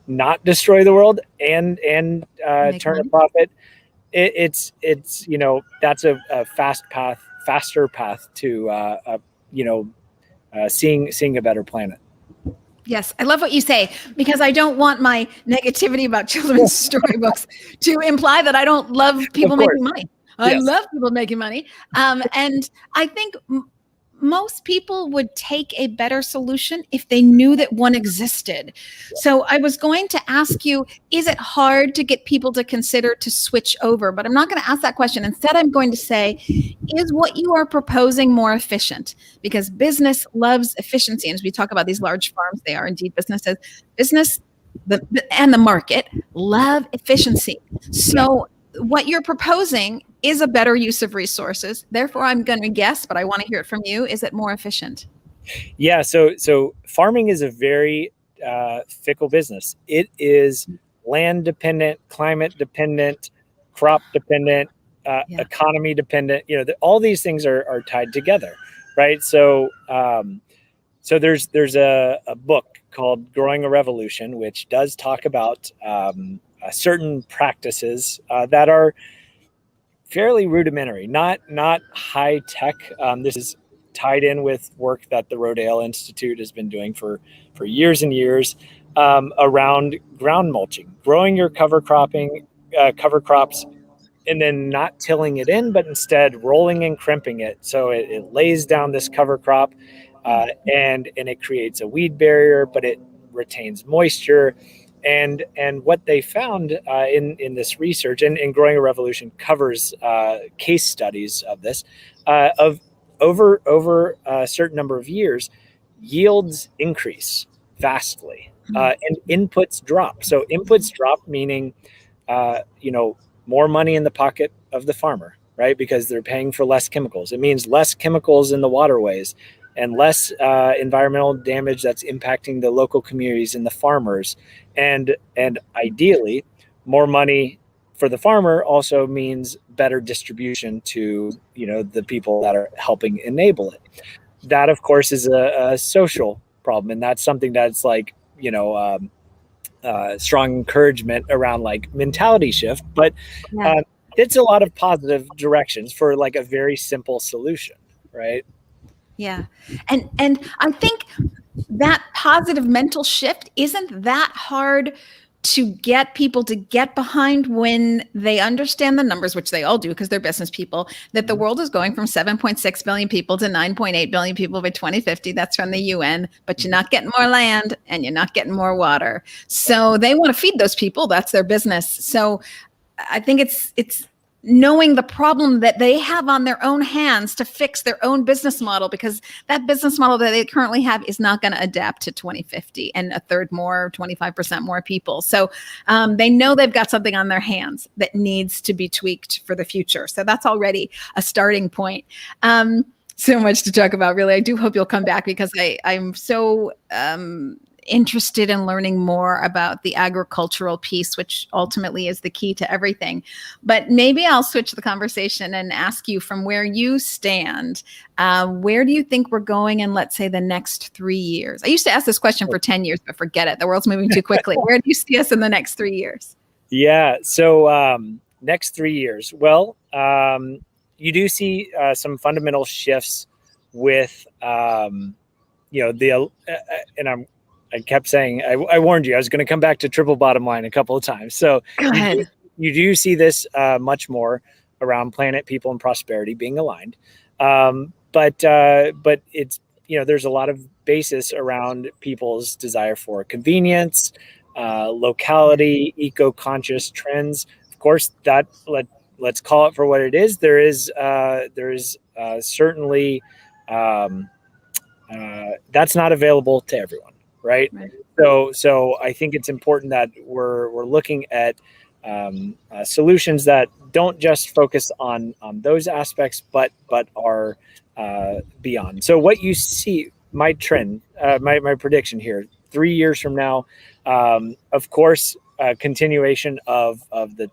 B: not destroy the world and turn a profit, it's that's a faster path to seeing a better planet.
A: Yes, I love what you say, because I don't want my negativity about children's storybooks to imply that I don't love people making money. I love people making money. And I think most people would take a better solution if they knew that one existed. So I was going to ask you, is it hard to get people to consider to switch over? But I'm not going to ask that question. Instead, I'm going to say, is what you are proposing more efficient? Because business loves efficiency. And as we talk about these large farms, they are indeed businesses. Business and the market love efficiency. So what you're proposing is a better use of resources. Therefore, I'm going to guess, but I want to hear it from you. Is it more efficient?
B: Yeah. So farming is a very fickle business. It is land dependent, climate dependent, crop dependent, economy dependent. All these things are tied together, right? So there's a book called Growing a Revolution, which does talk about certain practices that are fairly rudimentary, not high tech. This is tied in with work that the Rodale Institute has been doing for years and years around ground mulching, growing your cover crops, and then not tilling it in, but instead rolling and crimping it so it lays down this cover crop, and it creates a weed barrier, but it retains moisture. And what they found in this research, and Growing a Revolution covers case studies of this, of over a certain number of years, yields increase vastly, and inputs drop. So inputs drop, meaning more money in the pocket of the farmer, right? Because they're paying for less chemicals. It means less chemicals in the waterways and less environmental damage that's impacting the local communities and the farmers. And ideally, more money for the farmer also means better distribution to the people that are helping enable it. That, of course, is a social problem, and that's something that's like strong encouragement around like mentality shift, but it's a lot of positive directions for like a very simple solution, right?
A: Yeah. And I think that positive mental shift isn't that hard to get people to get behind when they understand the numbers, which they all do because they're business people, that the world is going from 7.6 billion people to 9.8 billion people by 2050. That's from the UN, but you're not getting more land and you're not getting more water. So they want to feed those people. That's their business. So I think it's knowing the problem that they have on their own hands to fix their own business model, because that business model that they currently have is not going to adapt to 2050 and a third more, 25% more people. So they know they've got something on their hands that needs to be tweaked for the future. So that's already a starting point. So much to talk about, really. I do hope you'll come back because I'm so interested in learning more about the agricultural piece, which ultimately is the key to everything. But maybe I'll switch the conversation and ask you, from where you stand, where do you think we're going in, let's say, the next 3 years? I used to ask this question for 10 years, but forget it. The world's moving too quickly. Where do you see us in the next 3 years?
B: Yeah. So next 3 years. Well, you do see some fundamental shifts with, and I kept saying, I warned you, I was going to come back to triple bottom line a couple of times. So you do see this much more around planet, people, and prosperity being aligned. But it's, there's a lot of basis around people's desire for convenience, locality, eco-conscious trends. Of course, that let's call it for what it is. There is certainly that's not available to everyone. Right. So I think it's important that we're looking at solutions that don't just focus on those aspects, but are beyond. So what you see, my trend, my prediction here, 3 years from now, of course, continuation of the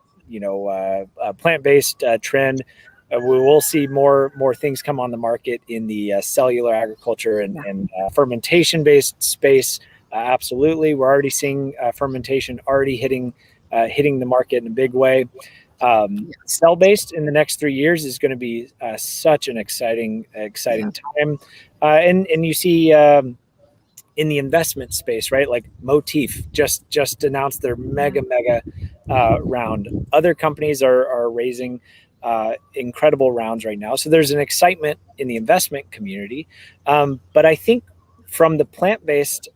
B: plant-based trend. We will see more things come on the market in the cellular agriculture and fermentation-based space. Absolutely, we're already seeing fermentation already hitting the market in a big way. Cell-based in the next 3 years is going to be such an exciting time, and you see in the investment space, right? Like Motif just announced their mega round. Other companies are raising incredible rounds right now. So there's an excitement in the investment community. But I think from the plant-based,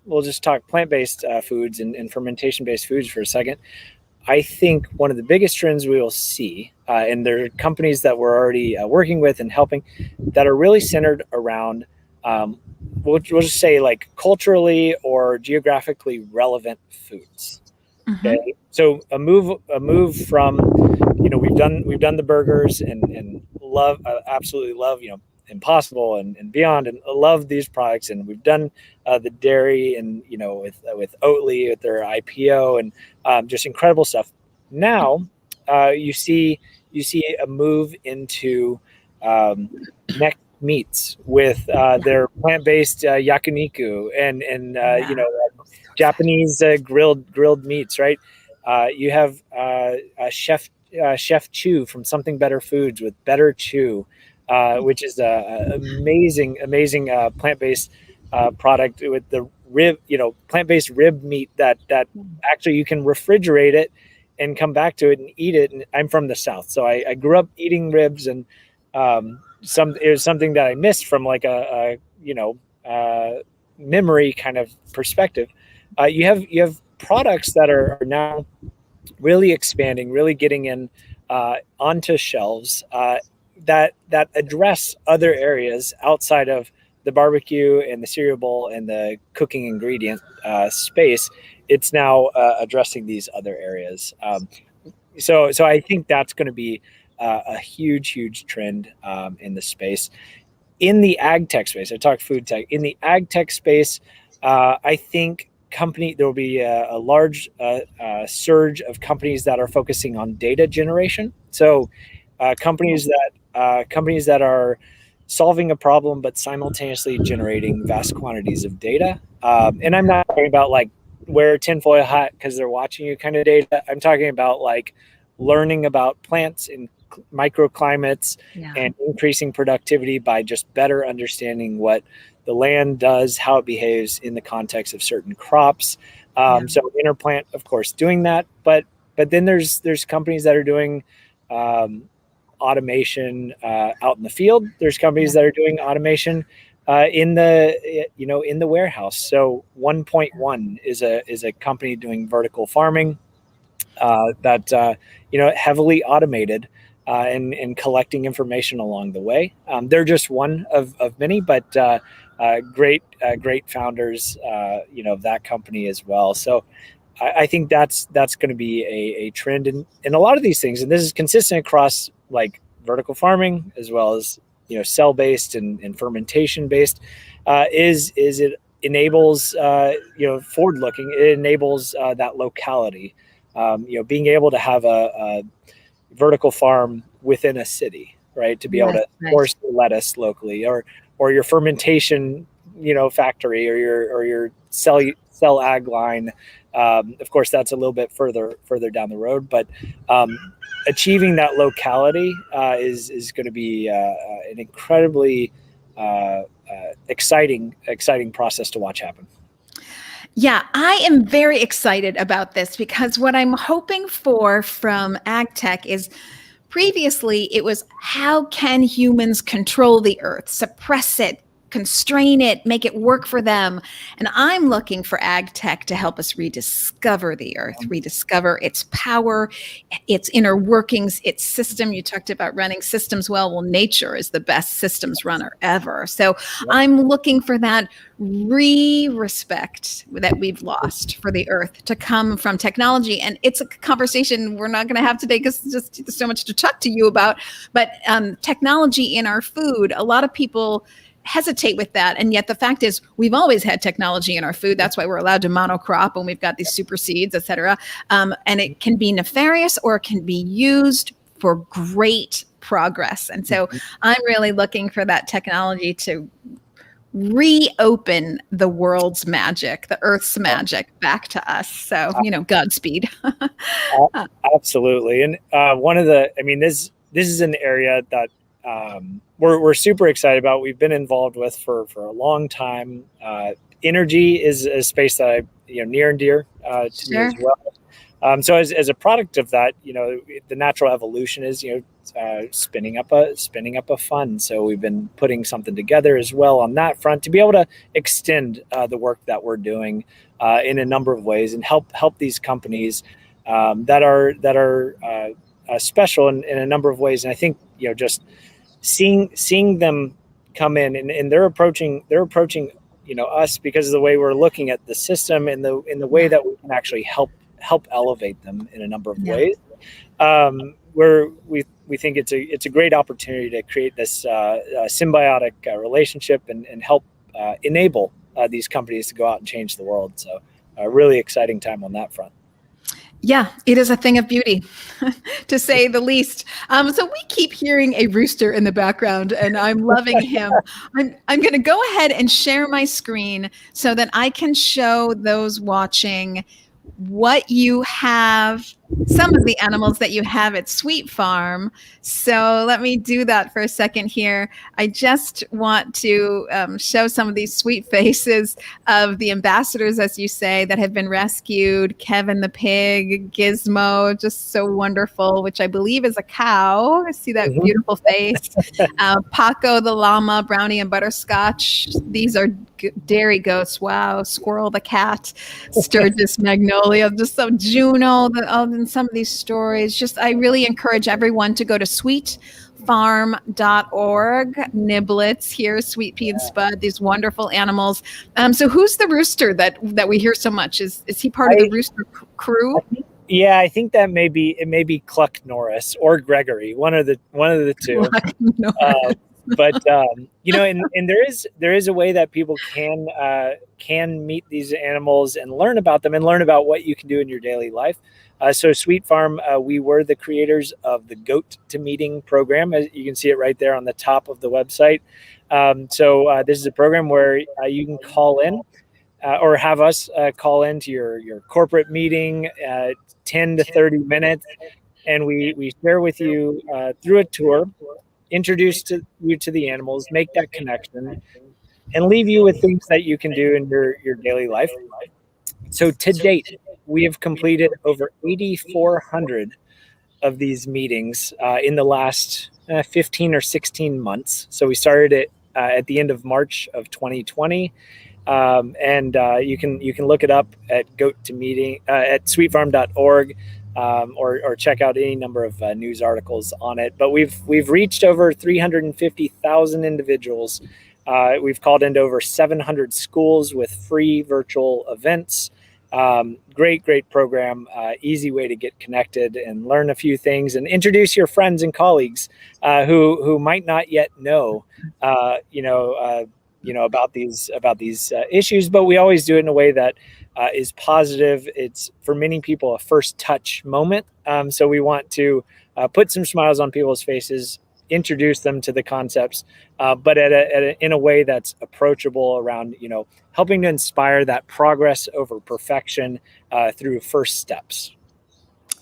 B: we'll just talk plant-based foods and fermentation-based foods for a second. I think one of the biggest trends we will see, and there are companies that we're already working with and helping that are really centered around, we'll just say like culturally or geographically relevant foods. Okay, so a move from, we've done the burgers and love, absolutely love, Impossible and Beyond, and love these products, and we've done the dairy and with Oatly with their IPO and just incredible stuff. Now you see a move into neck meats with their plant-based yakiniku and Japanese grilled meats, right? You have Chef Chew from Something Better Foods with Better Chew, which is a amazing plant-based product with the rib, plant-based rib meat that actually you can refrigerate it and come back to it and eat it. And I'm from the South, so I grew up eating ribs, and it was something that I missed from like a memory kind of perspective. You have products that are now really expanding, really getting in onto shelves that address other areas outside of the barbecue and the cereal bowl and the cooking ingredient space. It's now addressing these other areas. So I think that's going to be a huge trend in the space. In the ag tech space, I talked food tech. In the ag tech space, I think there will be a large surge of companies that are focusing on data generation. So companies that are solving a problem but simultaneously generating vast quantities of data. And I'm not talking about like wear tinfoil hat because they're watching you kind of data. I'm talking about like learning about plants in microclimates and increasing productivity by just better understanding what the land does, how it behaves in the context of certain crops. So Interplant, of course, doing that, but then there's companies that are doing automation out in the field. There's companies that are doing automation in the warehouse. So 1.1 is a company doing vertical farming that heavily automated and collecting information along the way. They're just one of many, but great founders of that company as well. So I think that's going to be a trend in a lot of these things, and this is consistent across like vertical farming as well as cell based and fermentation based. Is it enables forward looking? It enables that locality. Being able to have a vertical farm within a city, right? To be able to source the lettuce locally, or your fermentation, factory, or your cell ag line. Of course, that's a little bit further down the road, but achieving that locality is going to be an incredibly exciting process to watch happen.
A: Yeah, I am very excited about this because what I'm hoping for from AgTech is previously it was how can humans control the earth, suppress it, constrain it, make it work for them. And I'm looking for AgTech to help us rediscover the earth, rediscover its power, its inner workings, its system. You talked about running systems well. Well, nature is the best systems runner ever. So I'm looking for that respect that we've lost for the earth to come from technology. And it's a conversation we're not going to have today because there's so much to talk to you about. But technology in our food, a lot of people hesitate with that. And yet the fact is we've always had technology in our food. That's why we're allowed to monocrop and we've got these super seeds, et cetera. And it can be nefarious or it can be used for great progress. And so I'm really looking for that technology to reopen the world's magic, the earth's magic back to us. So, Godspeed.
B: Absolutely. And this is an area that we're super excited about. We've been involved with for a long time. Energy is a space that I near and dear to me as well. So as a product of that, the natural evolution is, spinning up a fund. So we've been putting something together as well on that front to be able to extend the work that we're doing in a number of ways and help these companies that are special in a number of ways. And I think just seeing them come in and they're approaching us because of the way we're looking at the system and the way that we can actually help elevate them in a number of ways. Where we think it's a great opportunity to create this symbiotic relationship and help enable these companies to go out and change the world. So a really exciting time on that front.
A: Yeah, it is a thing of beauty, to say the least. So we keep hearing a rooster in the background, and I'm loving him. I'm going to go ahead and share my screen so that I can show those watching what you have, some of the animals that you have at Sweet Farm. So let me do that for a second here. I just want to show some of these sweet faces of the ambassadors, as you say, that have been rescued. Kevin the pig, Gizmo, just so wonderful, which I believe is a cow. I see that beautiful face. Paco the llama, Brownie and Butterscotch. These are dairy goats. Wow. Squirrel the cat, Sturgis Magnolia, just so Juno, and some of these stories. Just, I really encourage everyone to go to sweetfarm.org. Niblets here, Sweet Pea and Spud, these wonderful animals. So who's the rooster that we hear so much? Is he part of the rooster crew?
B: Yeah, I think that may be Cluck Norris or Gregory, one of the two. But and there is a way that people can meet these animals and learn about them and learn about what you can do in your daily life. So Sweet Farm, we were the creators of the Goat to Meeting program. As you can see it right there on the top of the website. So this is a program where you can call in or have us call into your corporate meeting, 10 to 30 minutes, and we share with you through a tour, introduce you to the animals, make that connection, and leave you with things that you can do in your daily life. So to date, we have completed over 8,400 of these meetings in the last 15 or 16 months. So we started it at the end of March of 2020. And you can look it up at Goat to Meeting at sweetfarm.org. Or check out any number of news articles on it. But we've reached over 350,000 individuals. We've called into over 700 schools with free virtual events. Great program. Easy way to get connected and learn a few things and introduce your friends and colleagues who might not yet know about these issues. But we always do it in a way that is positive. It's for many people a first touch moment. So we want to put some smiles on people's faces, introduce them to the concepts, but in a way that's approachable around, helping to inspire that progress over perfection through first steps.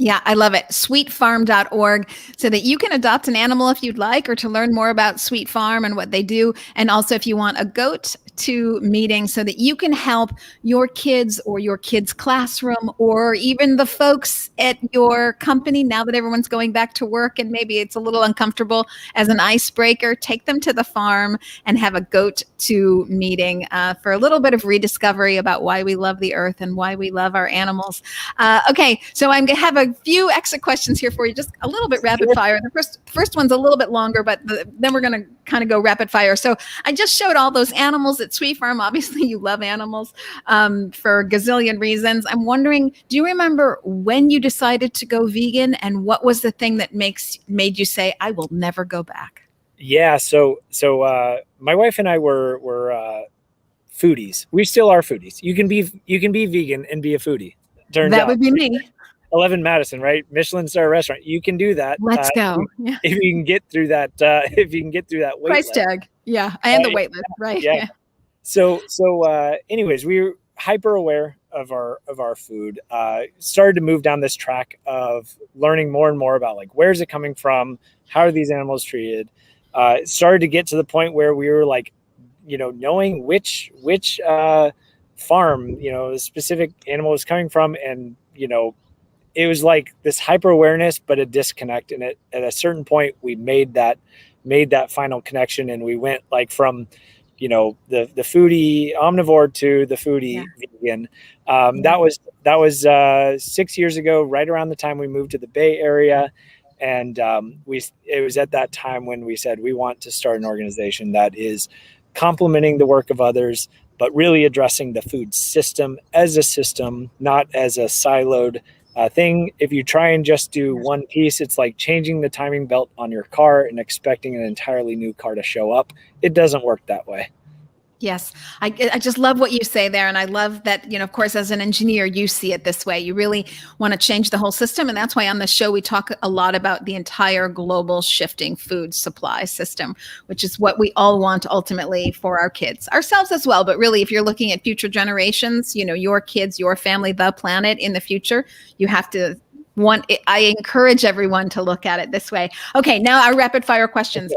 A: Yeah, I love it. Sweetfarm.org, so that you can adopt an animal if you'd like, or to learn more about Sweet Farm and what they do. And also if you want a Goat to Meeting, so that you can help your kids or your kids' classroom, or even the folks at your company, now that everyone's going back to work and maybe it's a little uncomfortable, as an icebreaker, take them to the farm and have a Goat to Meeting for a little bit of rediscovery about why we love the earth and why we love our animals. Okay, so I'm going to have a few extra questions here for you, just a little bit rapid fire. The first one's a little bit longer, but then we're going to kind of go rapid fire. So I just showed all those animals at Sweet Farm. Obviously, you love animals for a gazillion reasons. I'm wondering, do you remember when you decided to go vegan, and what was the thing that made you say, I will never go back?
B: Yeah, so my wife and I were foodies. We still are foodies. You can be vegan and be a foodie.
A: That would be me.
B: 11 Madison, right? Michelin star restaurant. You can do that.
A: Let's go.
B: If you can get through that. If you can get through that wait
A: price
B: list.
A: tag. Yeah, and the wait list. Right.
B: Yeah. So anyways, we were hyper aware of our food. Started to move down this track of learning more and more about, like, where's it coming from? How are these animals treated? Started to get to the point where we were like, knowing which farm, the specific animal is coming from, and it was like this hyper awareness, but a disconnect. And at a certain point, we made that final connection, and we went like from, the foodie omnivore to the foodie vegan. That was 6 years ago, right around the time we moved to the Bay Area. And it was at that time when we said we want to start an organization that is complementing the work of others, but really addressing the food system as a system, not as a siloed thing. If you try and just do one piece, it's like changing the timing belt on your car and expecting an entirely new car to show up. It doesn't work that way.
A: Yes. I just love what you say there. And I love that, of course, as an engineer, you see it this way. You really want to change the whole system. And that's why on the show, we talk a lot about the entire global shifting food supply system, which is what we all want ultimately for our kids, ourselves as well. But really, if you're looking at future generations, your kids, your family, the planet in the future, you have to I encourage everyone to look at it this way. Okay. Now our rapid fire questions.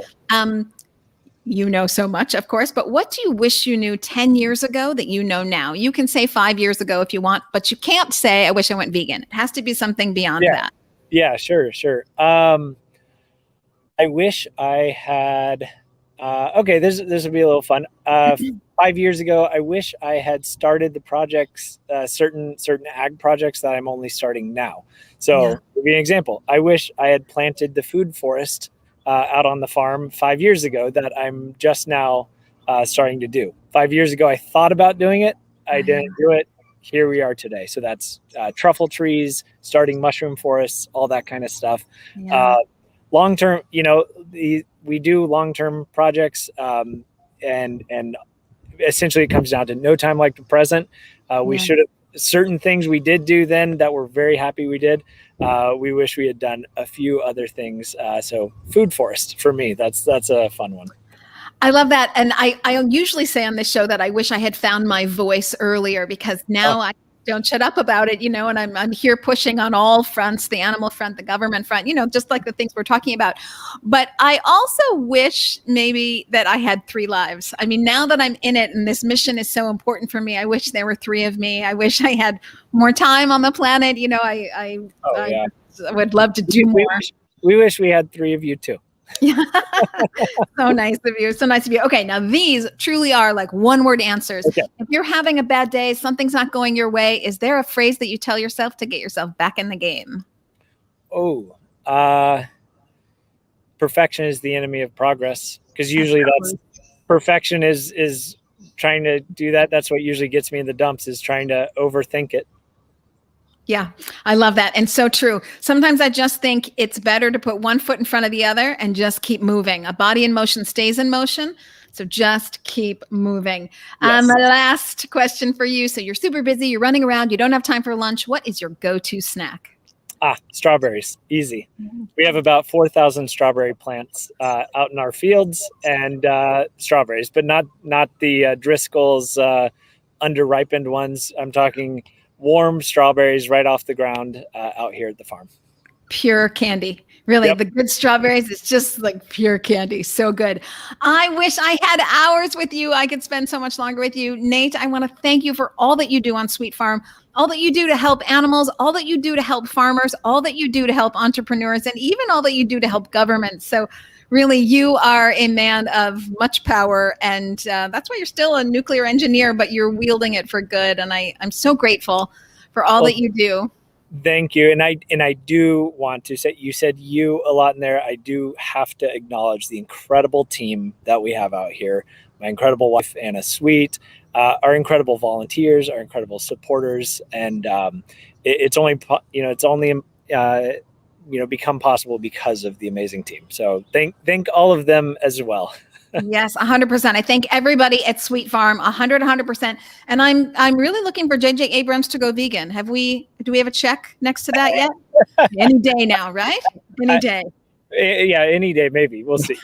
A: You know so much, of course, but what do you wish you knew 10 years ago that you know now? You can say 5 years ago if you want, but you can't say, I wish I went vegan. It has to be something beyond that.
B: Yeah, sure. I wish I had, okay, this will be a little fun. 5 years ago, I wish I had started the projects, certain ag projects that I'm only starting now. So to give you an example, I wish I had planted the food forest out on the farm 5 years ago that I'm just now starting to do. 5 years ago, I thought about doing it. I didn't do it. Here we are today. So that's truffle trees, starting mushroom forests, all that kind of stuff. Long-term, we do long-term projects, and essentially it comes down to no time like the present. We should have certain things we did do then that we're very happy we did. We wish we had done a few other things. So food forest for me, that's a fun one.
A: I love that. And I usually say on this show that I wish I had found my voice earlier, because now I don't shut up about it, and I'm here pushing on all fronts, the animal front, the government front, just like the things we're talking about. But I also wish maybe that I had 3 lives. I mean, now that I'm in it and this mission is so important for me, I wish there were 3 of me. I wish I had more time on the planet. I would love to do more.
B: We wish we had 3 of you too.
A: So nice of you. So nice of you. Okay. Now these truly are like one-word answers. Okay. If you're having a bad day, something's not going your way, is there a phrase that you tell yourself to get yourself back in the game?
B: Perfection is the enemy of progress. Because usually that's perfection is trying to do that. That's what usually gets me in the dumps, is trying to overthink it.
A: Yeah, I love that. And so true. Sometimes I just think it's better to put one foot in front of the other and just keep moving. A body in motion stays in motion. So just keep moving.
B: Yes.
A: My last question for you. So you're super busy, you're running around, you don't have time for lunch. What is your go-to snack?
B: Strawberries. Easy. We have about 4,000 strawberry plants out in our fields, and strawberries, but not the Driscoll's under-ripened ones. I'm talking warm strawberries right off the ground out here at the farm.
A: Pure candy. Really, the good strawberries, it's just like pure candy. So good. I wish I had hours with you. I could spend so much longer with you. Nate, I want to thank you for all that you do on Sweet Farm, all that you do to help animals, all that you do to help farmers, all that you do to help entrepreneurs, and even all that you do to help governments. So really, you are a man of much power, and that's why you're still a nuclear engineer, but you're wielding it for good. And I'm so grateful for all that you do.
B: Thank you. And I do want to say, you said you a lot in there. I do have to acknowledge the incredible team that we have out here. My incredible wife, Anna Sweet, our incredible volunteers, our incredible supporters. And it's only become possible because of the amazing team. So thank all of them as well.
A: Yes, 100%. I thank everybody at Sweet Farm, 100%. And I'm really looking for JJ Abrams to go vegan. Do we have a check next to that yet? Any day now, right? Any day.
B: Yeah, any day, maybe. We'll see.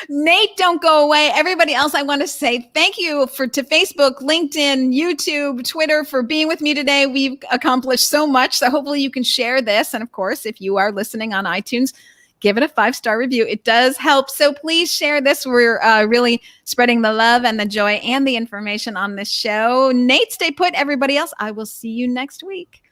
A: Nate, don't go away. Everybody else, I want to say thank you to Facebook, LinkedIn, YouTube, Twitter for being with me today. We've accomplished so much. So hopefully you can share this. And of course, if you are listening on iTunes, give it a 5-star review. It does help. So please share this. We're really spreading the love and the joy and the information on this show. Nate, stay put. Everybody else, I will see you next week.